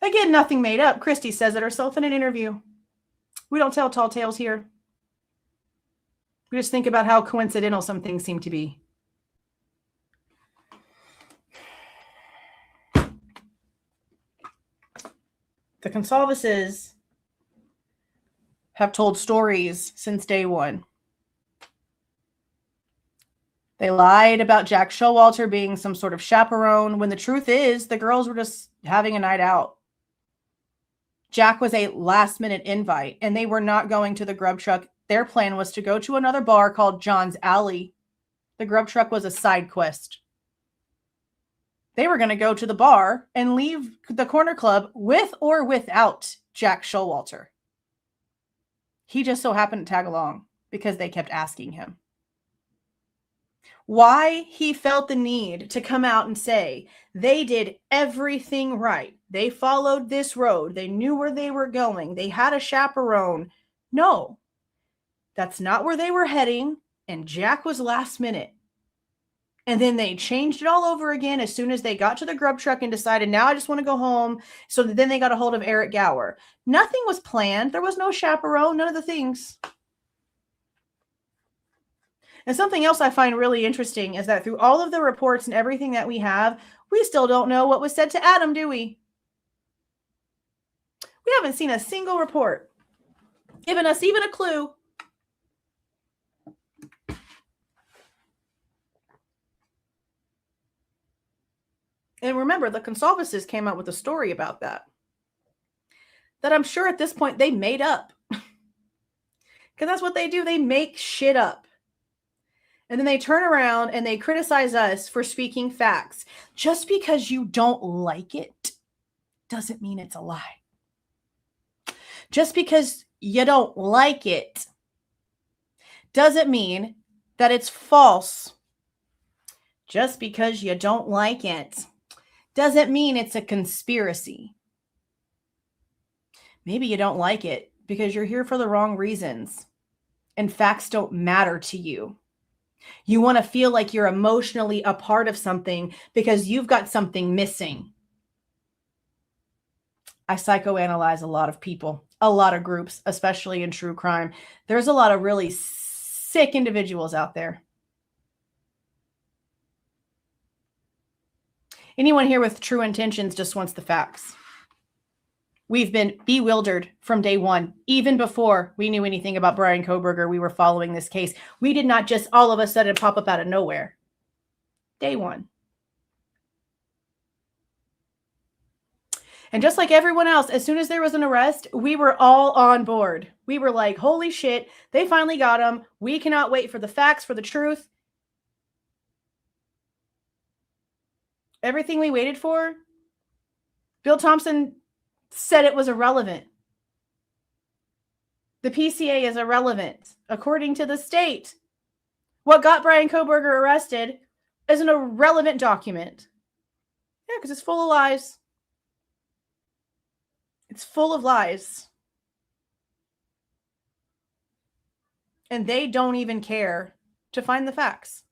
Again, nothing made up. Christy says it herself in an interview. We don't tell tall tales here. We just think about how coincidental some things seem to be. The Goncalveses have told stories since day one. They lied about Jack Showalter being some sort of chaperone when the truth is the girls were just having a night out. Jack was a last-minute invite, and they were not going to the grub truck. Their plan was to go to another bar called John's Alley. The grub truck was a side quest. They were going to go to the bar and leave the corner club with or without Jack Showalter. He just so happened to tag along because they kept asking him. Why he felt the need to come out and say they did everything right. They followed this road. They knew where they were going. They had a chaperone. No, that's not where they were heading. And Jack was last minute. And then they changed it all over again as soon as they got to the grub truck and decided, now I just want to go home. So then they got a hold of Eric Gower. Nothing was planned. There was no chaperone, none of the things. And something else I find really interesting is that through all of the reports and everything that we have, we still don't know what was said to Adam, do we? We haven't seen a single report giving us even a clue. And remember, the Goncalveses came out with a story about that I'm sure at this point they made up. Because that's what they do. They make shit up. And then they turn around and they criticize us for speaking facts. Just because you don't like it doesn't mean it's a lie. Just because you don't like it doesn't mean that it's false. Just because you don't like it doesn't mean it's a conspiracy. Maybe you don't like it because you're here for the wrong reasons and facts don't matter to you. You want to feel like you're emotionally a part of something because you've got something missing. I psychoanalyze a lot of people, a lot of groups, especially in true crime. There's a lot of really sick individuals out there. Anyone here with true intentions just wants the facts. We've been bewildered from day one. Even before we knew anything about Bryan Kohberger, we were following this case. We did not just all of a sudden pop up out of nowhere. Day one. And just like everyone else, as soon as there was an arrest, we were all on board. We were like, holy shit, they finally got him. We cannot wait for the facts, for the truth. Everything we waited for, Bill Thompson said it was irrelevant. The PCA is irrelevant. According to the state, what got Bryan Kohberger arrested is an irrelevant document. Yeah, because it's full of lies. It's full of lies. And they don't even care to find the facts.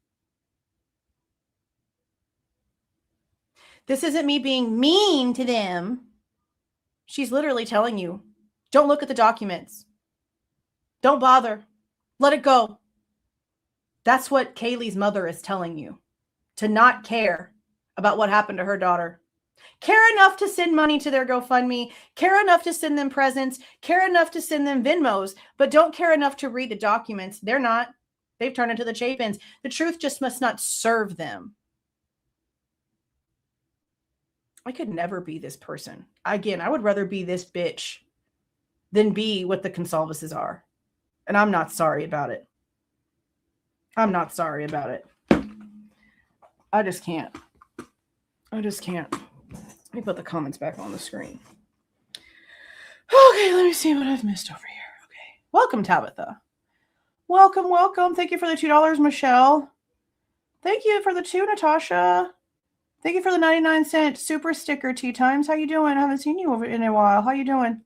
This isn't me being mean to them. She's literally telling you, don't look at the documents. Don't bother. Let it go. That's what Kaylee's mother is telling you. To not care about what happened to her daughter. Care enough to send money to their GoFundMe. Care enough to send them presents. Care enough to send them Venmos. But don't care enough to read the documents. They're not. They've turned into the Chapins. The truth just must not serve them. I could never be this person. Again, I would rather be this bitch than be what the Goncalveses are. And I'm not sorry about it. I'm not sorry about it. I just can't. I just can't. Let me put the comments back on the screen. Okay, let me see what I've missed over here. Okay. Welcome, Tabitha. Welcome, welcome. Thank you for the $2, Michelle. Thank you for the 2, Natasha. Thank you for the 99-cent super sticker, Tea Times. How you doing? I haven't seen you over in a while. How you doing?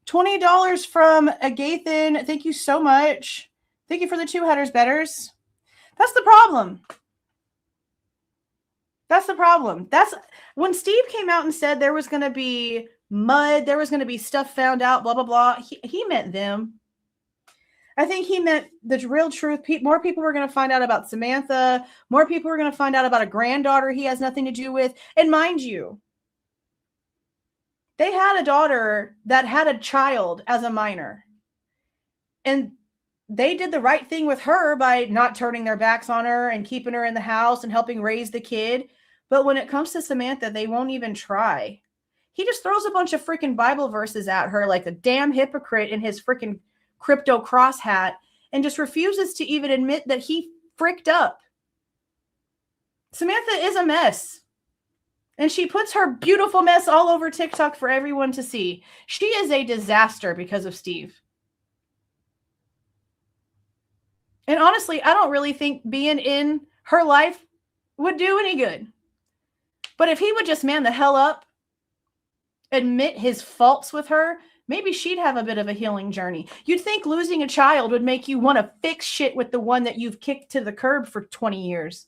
$20 from Agathan. Thank you so much. Thank you for the 2 headers, betters. That's the problem. That's the problem. That's when Steve came out and said there was going to be mud, there was going to be stuff found out, blah, blah, blah. He meant them. I think he meant the real truth. More people were going to find out about Samantha. More people were going to find out about a granddaughter he has nothing to do with. And mind you, they had a daughter that had a child as a minor. And they did the right thing with her by not turning their backs on her and keeping her in the house and helping raise the kid. But when it comes to Samantha, they won't even try. He just throws a bunch of freaking Bible verses at her like a damn hypocrite in his freaking crypto cross hat and just refuses to even admit that he fricked up. Samantha is a mess. And she puts her beautiful mess all over TikTok for everyone to see. She is a disaster because of Steve. And honestly, I don't really think being in her life would do any good. But if he would just man the hell up, admit his faults with her, maybe she'd have a bit of a healing journey. You'd think losing a child would make you want to fix shit with the one that you've kicked to the curb for 20 years.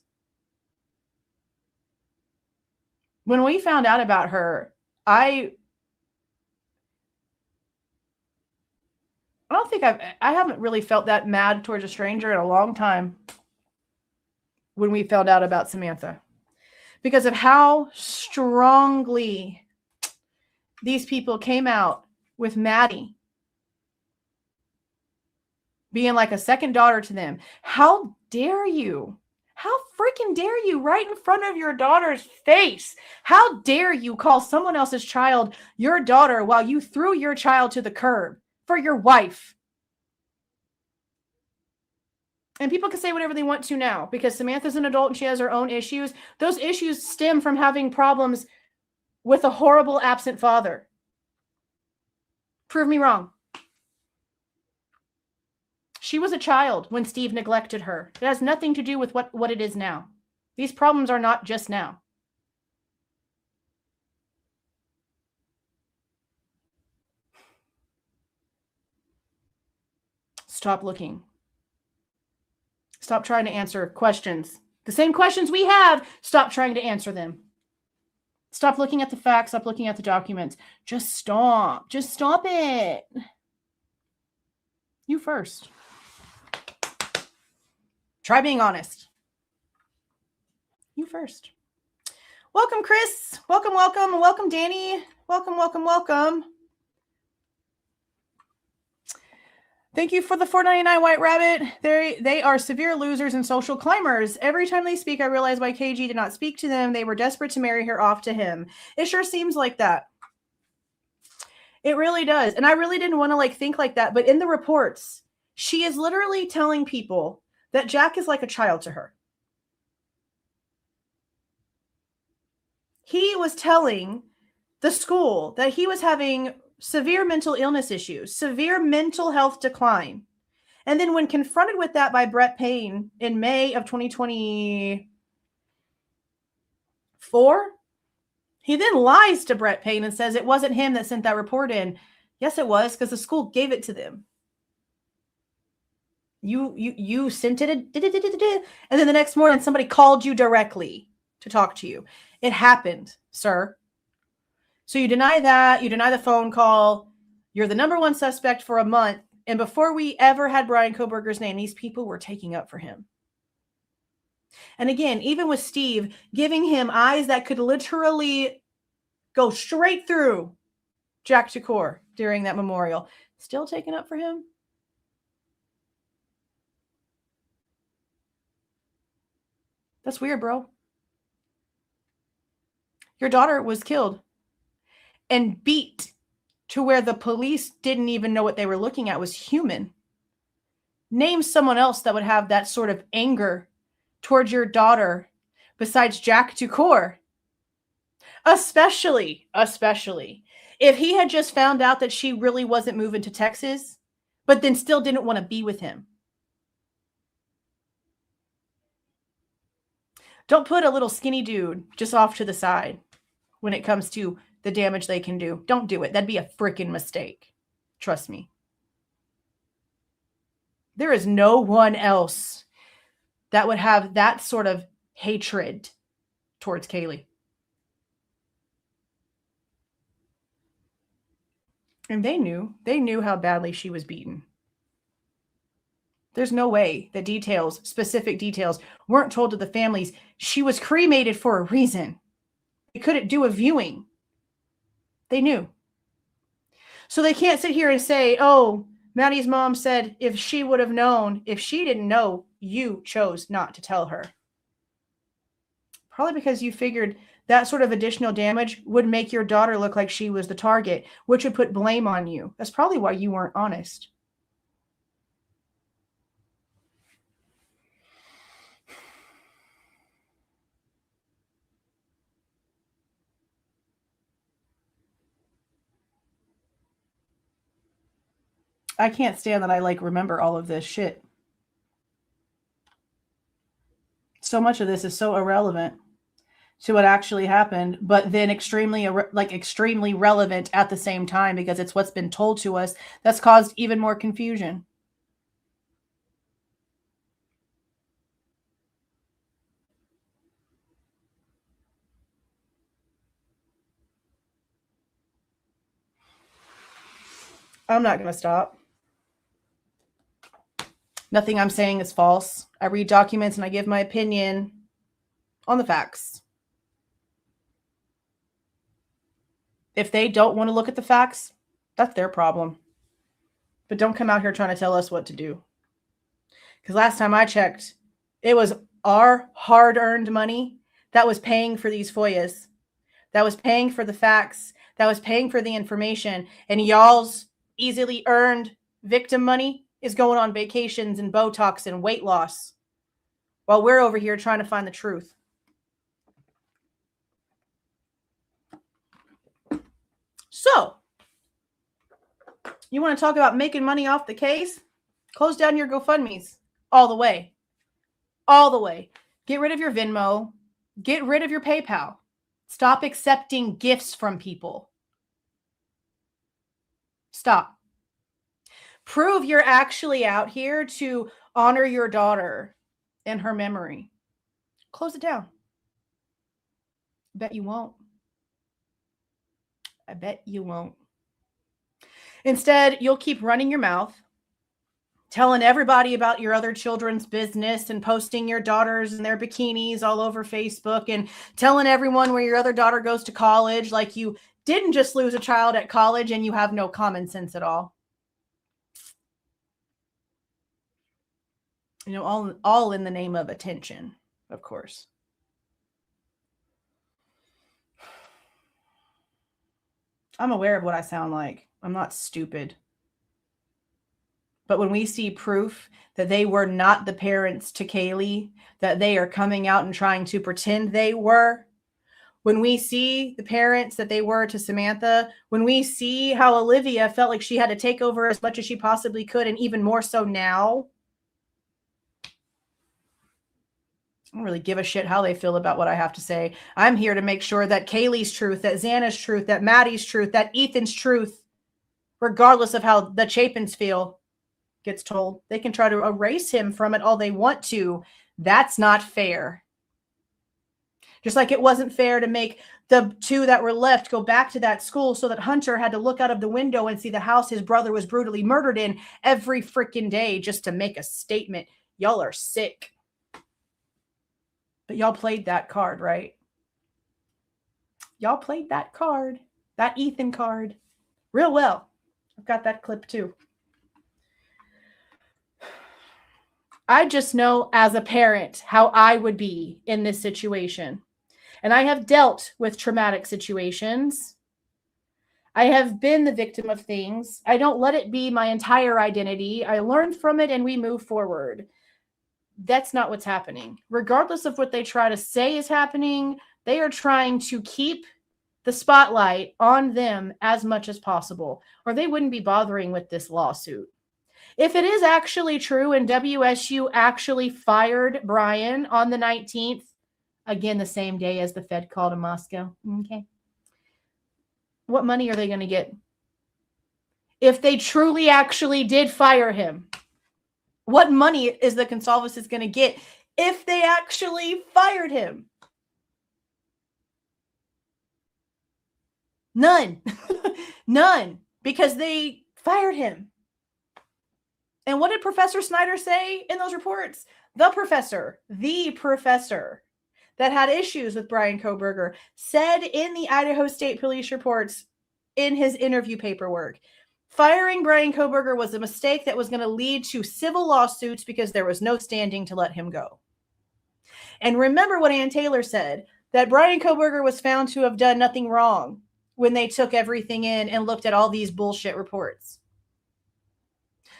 When we found out about her, I don't think I haven't really felt that mad towards a stranger in a long time when we found out about Samantha. Because of how strongly these people came out with Maddie being like a second daughter to them. How dare you? How freaking dare you right in front of your daughter's face? How dare you call someone else's child your daughter while you threw your child to the curb for your wife? And people can say whatever they want to now because Samantha's an adult and she has her own issues. Those issues stem from having problems with a horrible absent father. Prove me wrong. She was a child when Steve neglected her. It has nothing to do with what it is now. These problems are not just now. Stop looking. Stop trying to answer questions. The same questions we have, stop trying to answer them. Stop looking at the facts. Stop looking at the documents. Just stop. Just stop it. You first. Try being honest. You first. Welcome, Chris. Welcome, welcome. Welcome, Danny. Welcome, welcome, welcome. Thank you for the $4.99 White Rabbit. They are severe losers and social climbers. Every time they speak, I realize why KG did not speak to them. They were desperate to marry her off to him. It sure seems like that. It really does. And I really didn't want to think like that. But in the reports, she is literally telling people that Jack is like a child to her. He was telling the school that he was having severe mental illness issues, severe mental health decline. And then when confronted with that by Brett Payne in May of 2024, he then lies to Brett Payne and says it wasn't him that sent that report in. Yes, it was, because the school gave it to them. You sent it, and then the next morning somebody called you directly to talk to you. It happened, sir. So you deny that, you deny the phone call, you're the number one suspect for a month, and before we ever had Bryan Kohberger's name, these people were taking up for him. And again, even with Steve, giving him eyes that could literally go straight through Jack Shakur during that memorial, still taking up for him. That's weird, bro. Your daughter was killed and beat to where the police didn't even know what they were looking at was human. Name someone else that would have that sort of anger towards your daughter besides Jack Shakur. Especially if he had just found out that she really wasn't moving to Texas, but then still didn't want to be with him. Don't put a little skinny dude just off to the side when it comes to the damage they can do. Don't do it. That'd be a freaking mistake. Trust me. There is no one else that would have that sort of hatred towards Kaylee. And they knew how badly she was beaten. There's no way that specific details weren't told to the families. She was cremated for a reason. They couldn't do a viewing. They knew. So they can't sit here and say, oh, Maddie's mom said if she would have known, if she didn't know, you chose not to tell her. Probably because you figured that sort of additional damage would make your daughter look like she was the target, which would put blame on you. That's probably why you weren't honest. I can't stand that I remember all of this shit. So much of this is so irrelevant to what actually happened, but then extremely relevant at the same time because it's what's been told to us that's caused even more confusion. I'm not going to stop. Nothing I'm saying is false. I read documents and I give my opinion on the facts. If they don't want to look at the facts, that's their problem. But don't come out here trying to tell us what to do. Because last time I checked, it was our hard-earned money that was paying for these FOIAs, that was paying for the facts, that was paying for the information, and y'all's easily earned victim money is going on vacations and Botox and weight loss while we're over here trying to find the truth. So, you want to talk about making money off the case? Close down your GoFundMes all the way. All the way. Get rid of your Venmo. Get rid of your PayPal. Stop accepting gifts from people. Stop. Prove you're actually out here to honor your daughter and her memory. Close it down. Bet you won't. I bet you won't. Instead, you'll keep running your mouth, telling everybody about your other children's business and posting your daughters in their bikinis all over Facebook and telling everyone where your other daughter goes to college, like you didn't just lose a child at college and you have no common sense at all. You know, all in the name of attention, of course. I'm aware of what I sound like. I'm not stupid. But when we see proof that they were not the parents to Kaylee, that they are coming out and trying to pretend they were, when we see the parents that they were to Samantha, when we see how Olivia felt like she had to take over as much as she possibly could, and even more so now, I don't really give a shit how they feel about what I have to say. I'm here to make sure that Kaylee's truth, that Xana's truth, that Maddie's truth, that Ethan's truth, regardless of how the Chapins feel, gets told. They can try to erase him from it all they want to. That's not fair. Just like it wasn't fair to make the two that were left go back to that school so that Hunter had to look out of the window and see the house his brother was brutally murdered in every freaking day just to make a statement. Y'all are sick. But y'all played that card, right? Y'all played that card, that Ethan card, real well. I've got that clip too. I just know as a parent how I would be in this situation. And I have dealt with traumatic situations. I have been the victim of things. I don't let it be my entire identity. I learn from it and we move forward. That's not what's happening. Regardless of what they try to say is happening, they are trying to keep the spotlight on them as much as possible, or they wouldn't be bothering with this lawsuit. If it is actually true and WSU actually fired Bryan on the 19th, again, the same day as the Fed called in Moscow, okay, what money are they going to get? If they truly actually did fire him, what money is the Goncalves going to get if they actually fired him? None. None. Because they fired him. And what did Professor Snyder say in those reports? The professor that had issues with Bryan Kohberger said in the Idaho State Police reports in his interview paperwork, firing Bryan Kohberger was a mistake that was going to lead to civil lawsuits because there was no standing to let him go. And remember what Ann Taylor said, that Bryan Kohberger was found to have done nothing wrong when they took everything in and looked at all these bullshit reports.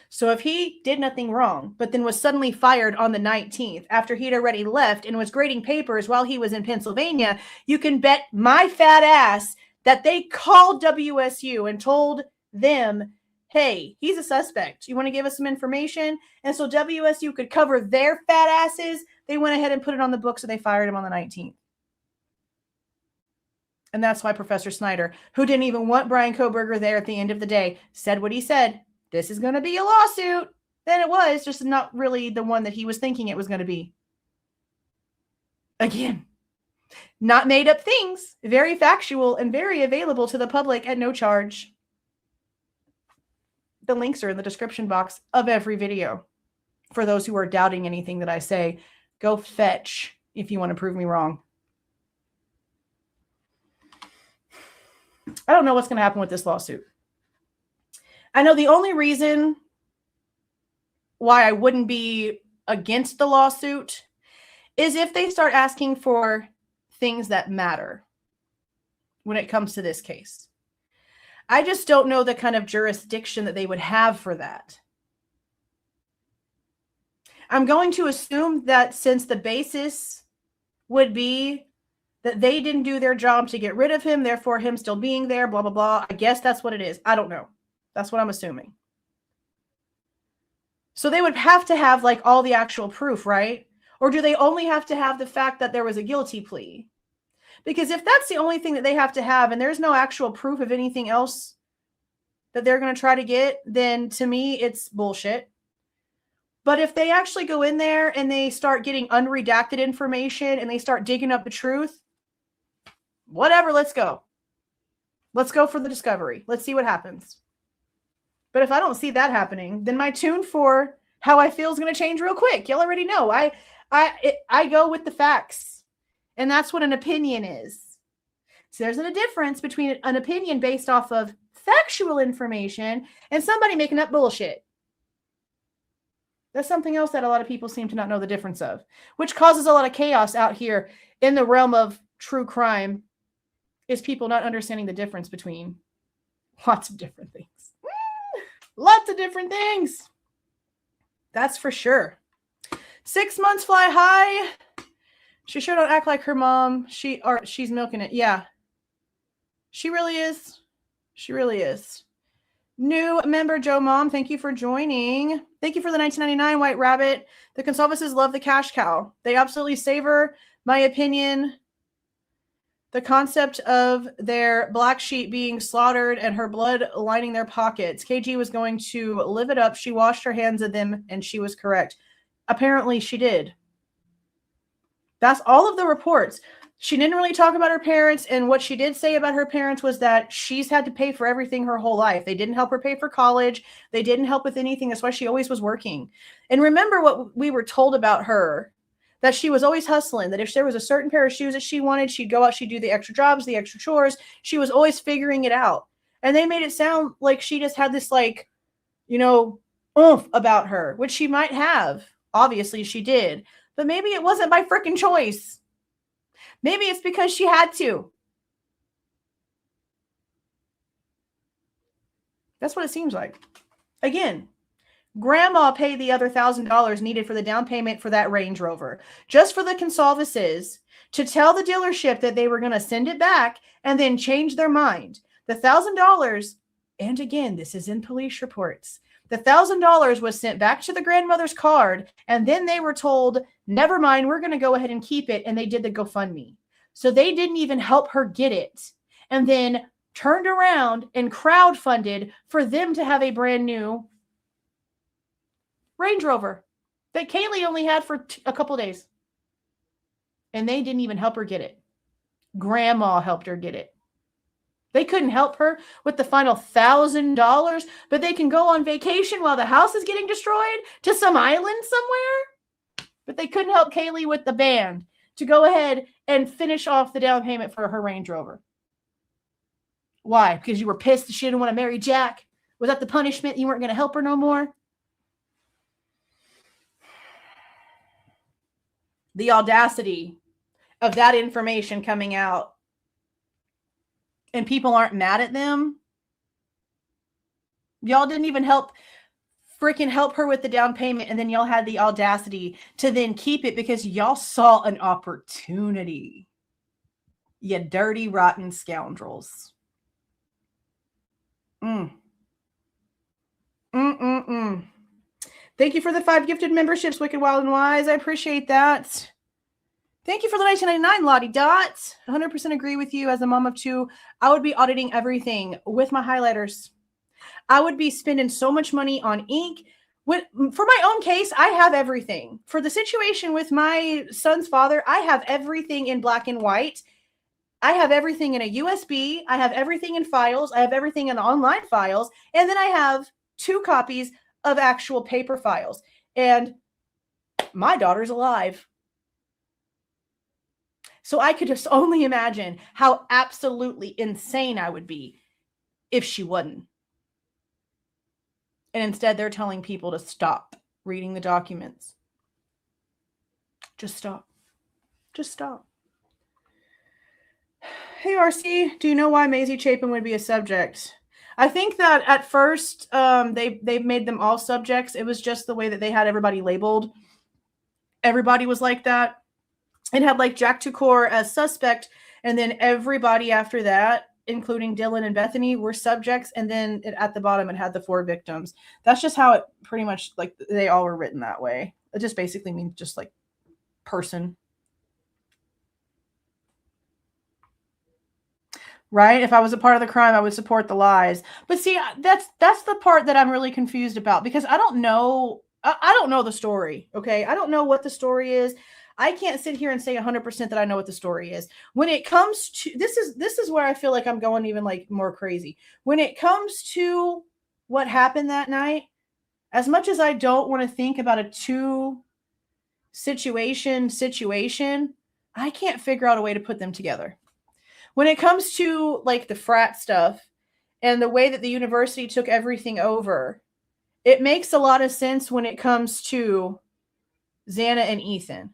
So if he did nothing wrong, but then was suddenly fired on the 19th after he'd already left and was grading papers while he was in Pennsylvania, you can bet my fat ass that they called WSU and told them, hey, he's a suspect. You want to give us some information? And so WSU could cover their fat asses. They went ahead and put it on the books, so they fired him on the 19th. And that's why Professor Snyder, who didn't even want Bryan Kohberger there at the end of the day, said what he said. This is going to be a lawsuit. Then it was, just not really the one that he was thinking it was going to be. Again, not made up things, very factual and very available to the public at no charge. The links are in the description box of every video. For those who are doubting anything that I say, go fetch if you want to prove me wrong. I don't know what's going to happen with this lawsuit. I know the only reason why I wouldn't be against the lawsuit is if they start asking for things that matter when it comes to this case. I just don't know the kind of jurisdiction that they would have for that. I'm going to assume that since the basis would be that they didn't do their job to get rid of him, therefore him still being there, blah, blah, blah. I guess that's what it is. I don't know. That's what I'm assuming. So they would have to have like all the actual proof, right? Or do they only have to have the fact that there was a guilty plea? Because if that's the only thing that they have to have and there's no actual proof of anything else that they're going to try to get, then to me, it's bullshit. But if they actually go in there and they start getting unredacted information and they start digging up the truth, whatever, let's go. Let's go for the discovery. Let's see what happens. But if I don't see that happening, then my tune for how I feel is going to change real quick. Y'all already know. I go with the facts. And that's what an opinion is. So there's a difference between an opinion based off of factual information and somebody making up bullshit. That's something else that a lot of people seem to not know the difference of, which causes a lot of chaos out here in the realm of true crime, is people not understanding the difference between lots of different things. Lots of different things. That's for sure. 6 months fly high. She sure don't act like her mom. She's milking it. Yeah. She really is. She really is. New member Joe Mom, thank you for joining. Thank you for the 1999 White Rabbit. The Goncalveses love the cash cow. They absolutely savor, my opinion, the concept of their black sheep being slaughtered and her blood lining their pockets. KG was going to live it up. She washed her hands of them, and she was correct. Apparently, she did. That's all of the reports. She didn't really talk about her parents, and what she did say about her parents was that she's had to pay for everything her whole life. They didn't help her pay for college. They didn't help with anything. That's why she always was working. And remember what we were told about her, that she was always hustling, that if there was a certain pair of shoes that she wanted, she'd go out, she'd do the extra jobs, the extra chores. She was always figuring it out. And they made it sound like she just had this, like, oomph about her, which she might have. Obviously, she did. But maybe it wasn't by freaking choice. Maybe it's because she had to. That's what it seems like. Again, Grandma paid the other $1,000 needed for the down payment for that Range Rover, just for the Goncalveses to tell the dealership that they were going to send it back and then change their mind. The $1,000, and again, this is in police reports, the $1,000 was sent back to the grandmother's card, and then they were told, never mind, we're going to go ahead and keep it, and they did the GoFundMe. So they didn't even help her get it, and then turned around and crowdfunded for them to have a brand new Range Rover that Kaylee only had for a couple days. And they didn't even help her get it. Grandma helped her get it. They couldn't help her with the final $1,000, but they can go on vacation while the house is getting destroyed to some island somewhere. But they couldn't help Kaylee with the band to go ahead and finish off the down payment for her Range Rover. Why? Because you were pissed that she didn't want to marry Jack? Was that the punishment? You weren't going to help her no more? The audacity of that information coming out, and people aren't mad at them. Y'all didn't even freaking help her with the down payment, and then y'all had the audacity to then keep it because y'all saw an opportunity. You dirty, rotten scoundrels. Thank you for the 5 gifted memberships, Wicked, Wild, and Wise. I appreciate that. Thank you for the 1999, Lottie Dot. 100% agree with you. As a mom of 2, I would be auditing everything with my highlighters. I would be spending so much money on ink. For my own case, I have everything. For the situation with my son's father, I have everything in black and white. I have everything in a USB. I have everything in files. I have everything in online files. And then I have 2 copies of actual paper files. And my daughter's alive. So I could just only imagine how absolutely insane I would be if she wasn't. And instead, they're telling people to stop reading the documents. Just stop. Just stop. Hey, RC, do you know why Maisie Chapin would be a subject? I think that at first, they made them all subjects. It was just the way that they had everybody labeled. Everybody was like that. It had like Jack Tukor as suspect, and then everybody after that, including Dylan and Bethany, were subjects, and then at the bottom it had the 4 victims. That's just how it pretty much, like, they all were written that way. It just basically means just like person. Right? If I was a part of the crime, I would support the lies. But see, that's the part that I'm really confused about, because I don't know the story. Okay. I don't know what the story is. I can't sit here and say 100% that I know what the story is. When it comes to, this is where I feel like I'm going even like more crazy. When it comes to what happened that night, as much as I don't want to think about a 2 situation, I can't figure out a way to put them together. When it comes to like the frat stuff and the way that the university took everything over, it makes a lot of sense when it comes to Xana and Ethan.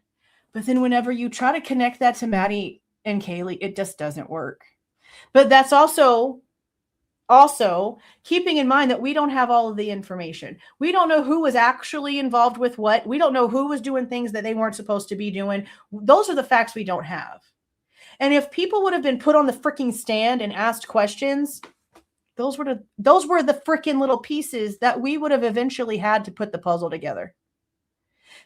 But then whenever you try to connect that to Maddie and Kaylee, it just doesn't work. But that's also Also, keeping in mind that we don't have all of the information. We don't know who was actually involved with what. We don't know who was doing things that they weren't supposed to be doing. Those are the facts we don't have. And if people would have been put on the freaking stand and asked questions, those were the freaking little pieces that we would have eventually had to put the puzzle together.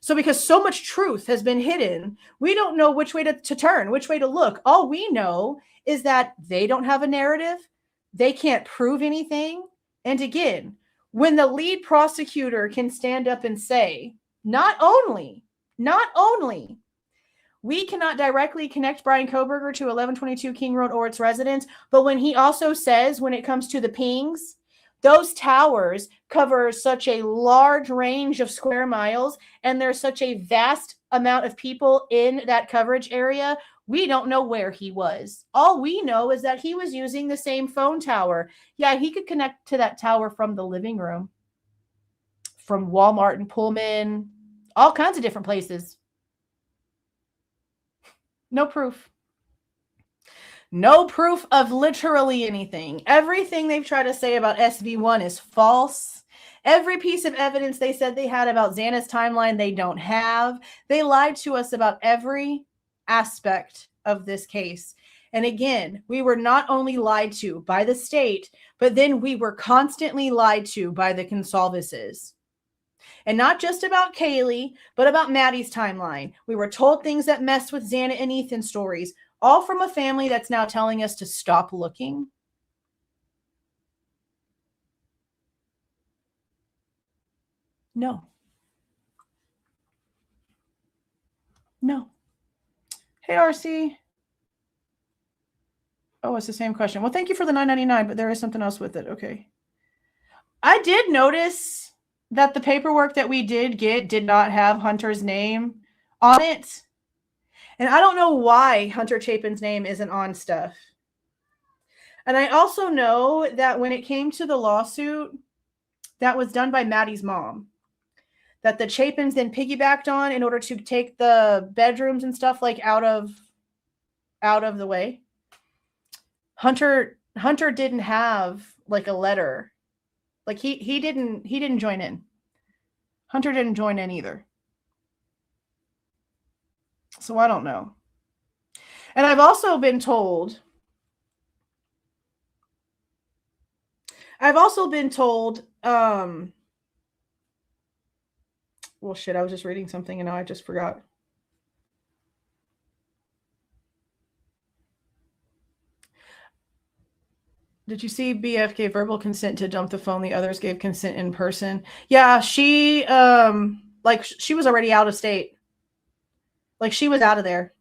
So because so much truth has been hidden, we don't know which way to turn, which way to look. All we know is that they don't have a narrative. They can't prove anything. And again, when the lead prosecutor can stand up and say, not only we cannot directly connect Bryan Kohberger to 1122 King Road or its residents, but when he also says, when it comes to the pings, those towers cover such a large range of square miles, and there's such a vast amount of people in that coverage area, we don't know where he was. All we know is that he was using the same phone tower. Yeah, he could connect to that tower from the living room, from Walmart and Pullman, all kinds of different places. No proof. No proof of literally anything. Everything they've tried to say about SV1 is false. Every piece of evidence they said they had about Xana's timeline, they don't have. They lied to us about every aspect of this case. And again, we were not only lied to by the state, but then we were constantly lied to by the Goncalveses. And not just about Kaylee, but about Maddie's timeline. We were told things that messed with Xana and Ethan's stories, all from a family that's now telling us to stop looking. No. Hey, RC. Oh, it's the same question. Well, thank you for the $9.99, but there is something else with it. Okay. I did notice that the paperwork that we did get did not have Hunter's name on it. And I don't know why Hunter Chapin's name isn't on stuff. And I also know that when it came to the lawsuit that was done by Maddie's mom, that the Chapins then piggybacked on in order to take the bedrooms and stuff like out of the way. Hunter didn't have like a letter. Like he didn't join in. Hunter didn't join in either. So I don't know. And I've also been told well, shit, I was just reading something and now I just forgot. Did you see BF gave verbal consent to dump the phone? The others gave consent in person. Yeah, she she was already out of state. Like she was out of there.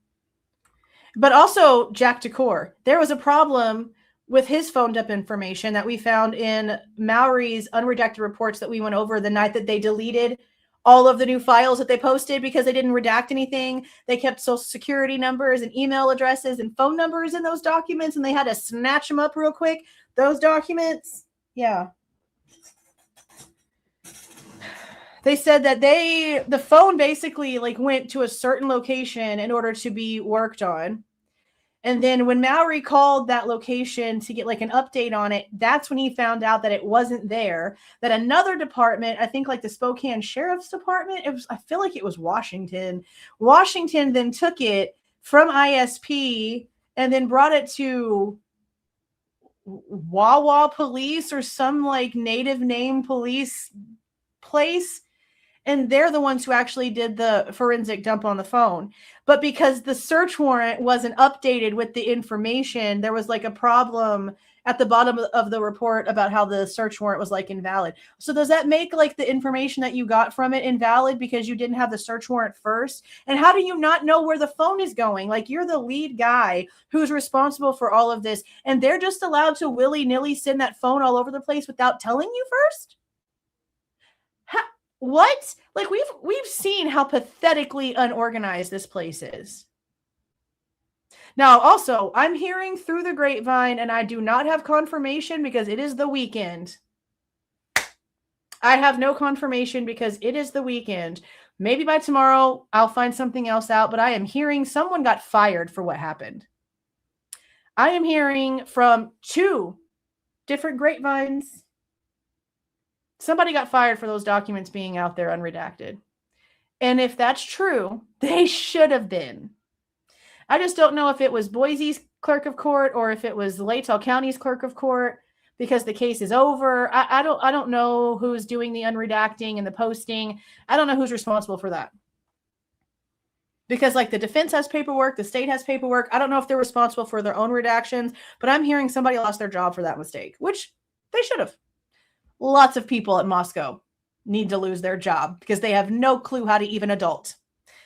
But also Jack Decor. There was a problem with his phoned up information that we found in Mowry's unredacted reports that we went over the night that they deleted all of the new files that they posted because they didn't redact anything. They kept social security numbers and email addresses and phone numbers in those documents, and they had to snatch them up real quick. Those documents, yeah. They said that the phone basically like went to a certain location in order to be worked on. And then when Mowry called that location to get like an update on it, that's when he found out that it wasn't there, that another department, I think like the Spokane Sheriff's Department, I feel like it was Washington then took it from ISP and then brought it to Wawa Police or some like native name police place. And they're the ones who actually did the forensic dump on the phone. But because the search warrant wasn't updated with the information, there was like a problem at the bottom of the report about how the search warrant was like invalid. So does that make like the information that you got from it invalid because you didn't have the search warrant first? And how do you not know where the phone is going? Like you're the lead guy who's responsible for all of this. And they're just allowed to willy-nilly send that phone all over the place without telling you first? What? Like we've seen how pathetically unorganized this place is. Now, also, I'm hearing through the grapevine, and I do not have confirmation because it is the weekend. I have no confirmation because it is the weekend. Maybe by tomorrow I'll find something else out, but I am hearing someone got fired for what happened. I am hearing from two different grapevines. Somebody got fired for those documents being out there unredacted. And if that's true, they should have been. I just don't know if it was Boise's clerk of court or if it was Latell County's clerk of court, because the case is over. I don't know who's doing the unredacting and the posting. I don't know who's responsible for that. Because like the defense has paperwork, the state has paperwork. I don't know if they're responsible for their own redactions, but I'm hearing somebody lost their job for that mistake, which they should have. Lots of people at Moscow need to lose their job because they have no clue how to even adult.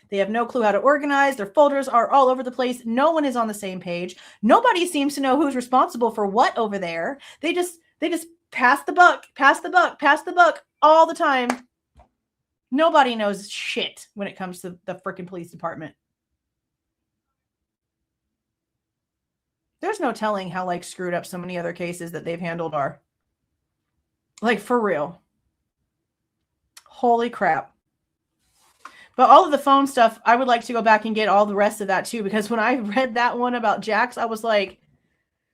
They have no clue how to organize. Their folders are all over the place. No one is on the same page. Nobody seems to know who's responsible for what over there. They just pass the buck all the time. Nobody knows shit when it comes to the freaking police department. There's no telling how like screwed up so many other cases that they've handled are. Like for real. Holy crap. But all of the phone stuff, I would like to go back and get all the rest of that too, because when I read that one about Jax, I was like,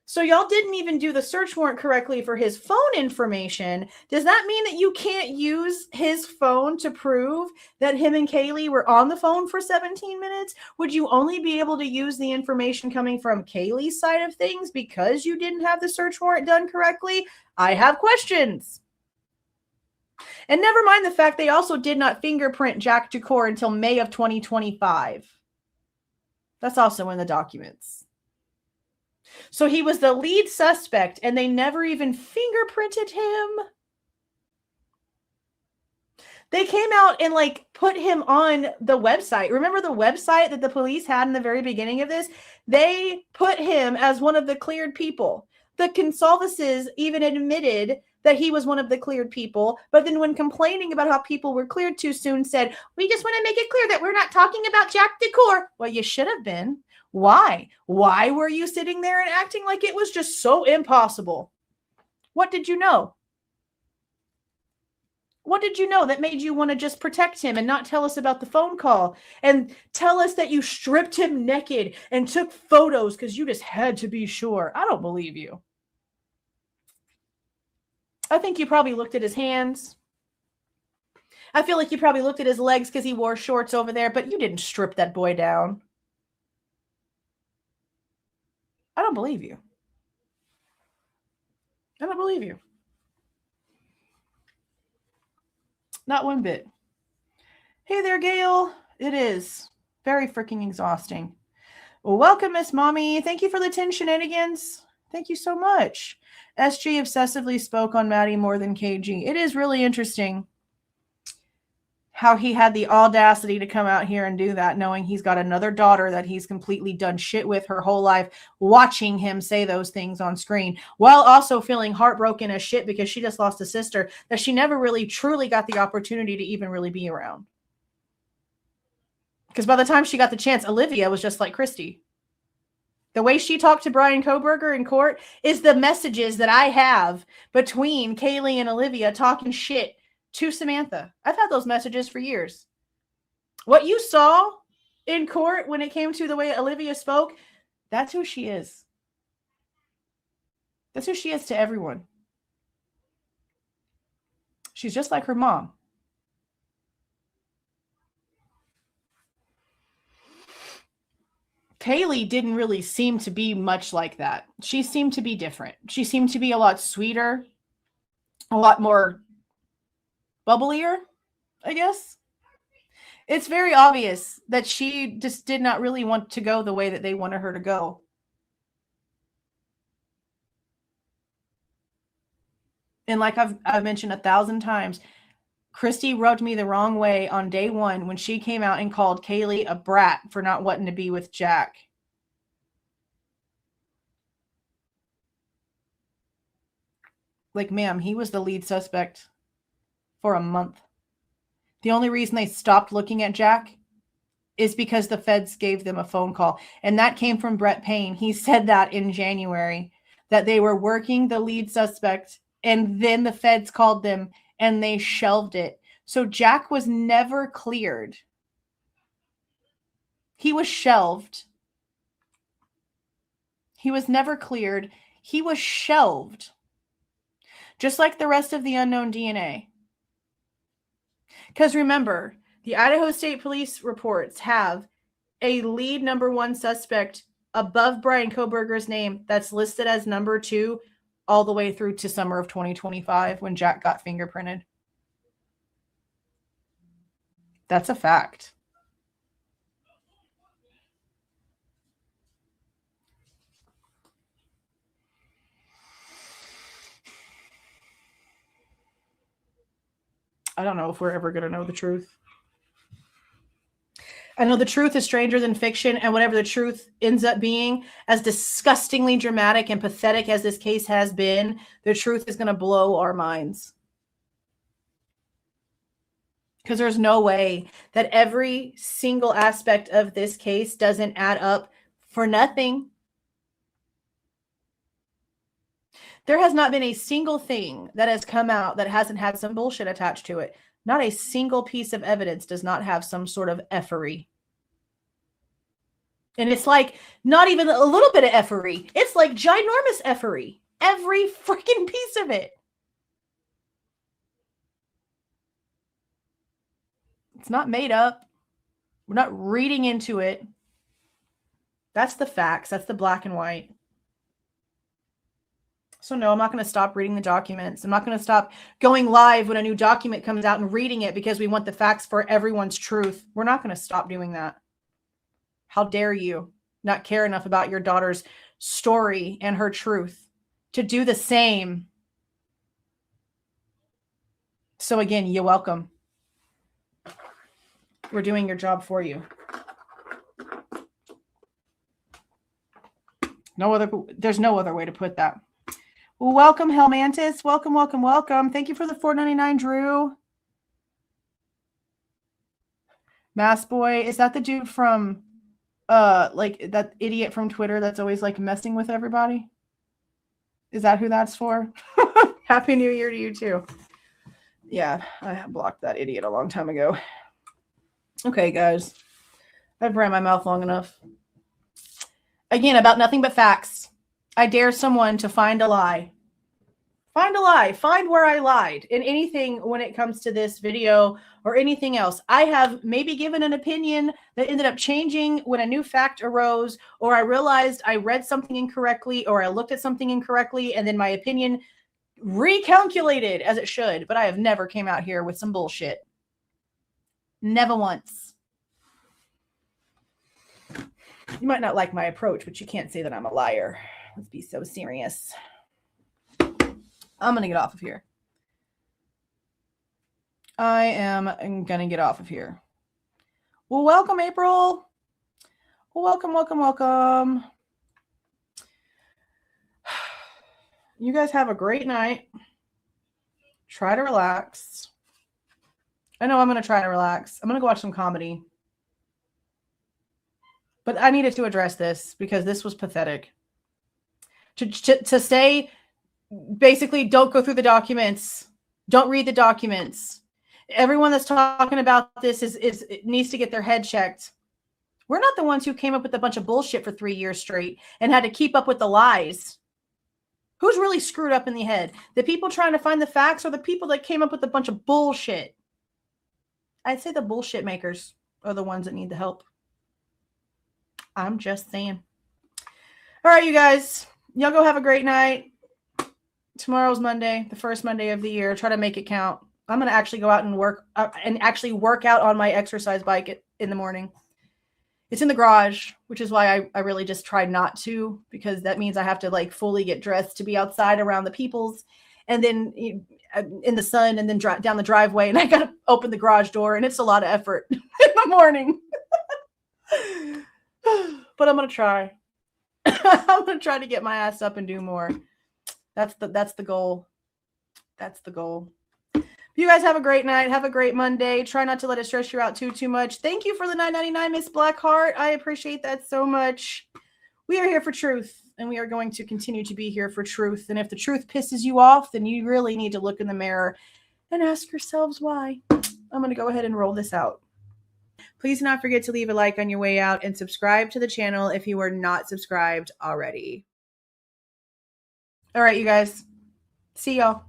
so y'all didn't even do the search warrant correctly for his phone information. Does that mean that you can't use his phone to prove that him and Kaylee were on the phone for 17 minutes? Would you only be able to use the information coming from Kaylee's side of things because you didn't have the search warrant done correctly? I have questions. And never mind the fact they also did not fingerprint Jack Jacor until May of 2025. That's also in the documents. So he was the lead suspect and they never even fingerprinted him. They came out and like put him on the website. Remember the website that the police had in the very beginning of this? They put him as one of the cleared people. The Goncalveses even admitted that he was one of the cleared people, but then when complaining about how people were cleared too soon said, we just want to make it clear that we're not talking about Jack Jacor. Well, you should have been. Why? Why were you sitting there and acting like it was just so impossible? What did you know? What did you know that made you want to just protect him and not tell us about the phone call and tell us that you stripped him naked and took photos because you just had to be sure? I don't believe you. I think you probably looked at his hands. I feel like you probably looked at his legs because he wore shorts over there, but you didn't strip that boy down. I don't believe you. I don't believe you. Not one bit. Hey there, Gail. It is very freaking exhausting. Well, welcome, Miss Mommy. Thank you for the 10 shenanigans. Thank you so much. SG obsessively spoke on Maddie more than KG. It is really interesting how he had the audacity to come out here and do that, knowing he's got another daughter that he's completely done shit with her whole life, watching him say those things on screen, while also feeling heartbroken as shit because she just lost a sister that she never really truly got the opportunity to even really be around. Because by the time she got the chance, Olivia was just like Christy. The way she talked to Bryan Kohberger in court is the messages that I have between Kaylee and Olivia talking shit to Samantha. I've had those messages for years. What you saw in court when it came to the way Olivia spoke, that's who she is. That's who she is to everyone. She's just like her mom. Kaylee didn't really seem to be much like that. She seemed to be different. She seemed to be a lot sweeter, a lot more bubblier, I guess. It's very obvious that she just did not really want to go the way that they wanted her to go. And like I've mentioned 1,000 times, Christy rubbed me the wrong way on day one when she came out and called Kaylee a brat for not wanting to be with Jack. Like, ma'am, he was the lead suspect for a month. The only reason they stopped looking at Jack is because the feds gave them a phone call. And that came from Brett Payne. He said that in January, that they were working the lead suspect and then the feds called them and they shelved it. So Jack was never cleared. He was shelved. He was never cleared. He was shelved. just like the rest of the unknown DNA. Because remember, the Idaho State Police reports have a lead number 1 suspect above Bryan Kohberger's name that's listed as number 2 all the way through to summer of 2025 when Jack got fingerprinted. That's a fact. I don't know if we're ever going to know the truth. I know the truth is stranger than fiction, and whatever the truth ends up being, as disgustingly dramatic and pathetic as this case has been, the truth is going to blow our minds. Because there's no way that every single aspect of this case doesn't add up for nothing. There has not been a single thing that has come out that hasn't had some bullshit attached to it. Not a single piece of evidence does not have some sort of effery. And it's like not even a little bit of effery. It's like ginormous effery. Every freaking piece of it. It's not made up. We're not reading into it. That's the facts. That's the black and white. So no, I'm not going to stop reading the documents. I'm not going to stop going live when a new document comes out and reading it because we want the facts for everyone's truth. We're not going to stop doing that. How dare you not care enough about your daughter's story and her truth to do the same. So again, you're welcome. We're doing your job for you. There's no other way to put that. Well, welcome, Helmantis. Welcome, welcome, welcome. Thank you for the $4.99, Drew. Mass Boy, is that the dude from like that idiot from Twitter that's always like messing with everybody? Is that who that's for? Happy New Year to you too. Yeah, I blocked that idiot a long time ago. Okay, guys. I've ran my mouth long enough. Again, about nothing but facts. I dare someone to find a lie. Find a lie. Find where I lied in anything when it comes to this video or anything else. I have maybe given an opinion that ended up changing when a new fact arose, or I realized I read something incorrectly, or I looked at something incorrectly, and then my opinion recalculated as it should. But I have never came out here with some bullshit. Never once. You might not like my approach, but you can't say that I'm a liar. Let's be so serious. I'm going to get off of here. I am going to get off of here. Well, welcome, April. Well, welcome, welcome, welcome. You guys have a great night. Try to relax. I know I'm going to try to relax. I'm going to go watch some comedy. But I needed to address this because this was pathetic. To say, basically, don't go through the documents. Don't read the documents. Everyone that's talking about this needs to get their head checked. We're not the ones who came up with a bunch of bullshit for 3 years straight and had to keep up with the lies. Who's really screwed up in the head? The people trying to find the facts or the people that came up with a bunch of bullshit? I'd say the bullshit makers are the ones that need the help. I'm just saying. All right, you guys. Y'all go have a great night. Tomorrow's Monday, the first Monday of the year. Try to make it count. I'm going to actually go out and work out on my exercise bike in the morning. It's in the garage, which is why I really just tried not to, because that means I have to like fully get dressed to be outside around the peoples and then in the sun and then down the driveway. And I got to open the garage door and it's a lot of effort in the morning. But I'm going to try. I'm going to try to get my ass up and do more. That's the goal. That's the goal. You guys have a great night. Have a great Monday. Try not to let it stress you out too much. Thank you for the $9.99, Miss Blackheart. I appreciate that so much. We are here for truth, and we are going to continue to be here for truth. And if the truth pisses you off, then you really need to look in the mirror and ask yourselves why. I'm going to go ahead and roll this out. Please do not forget to leave a like on your way out and subscribe to the channel if you are not subscribed already. All right, you guys. See y'all.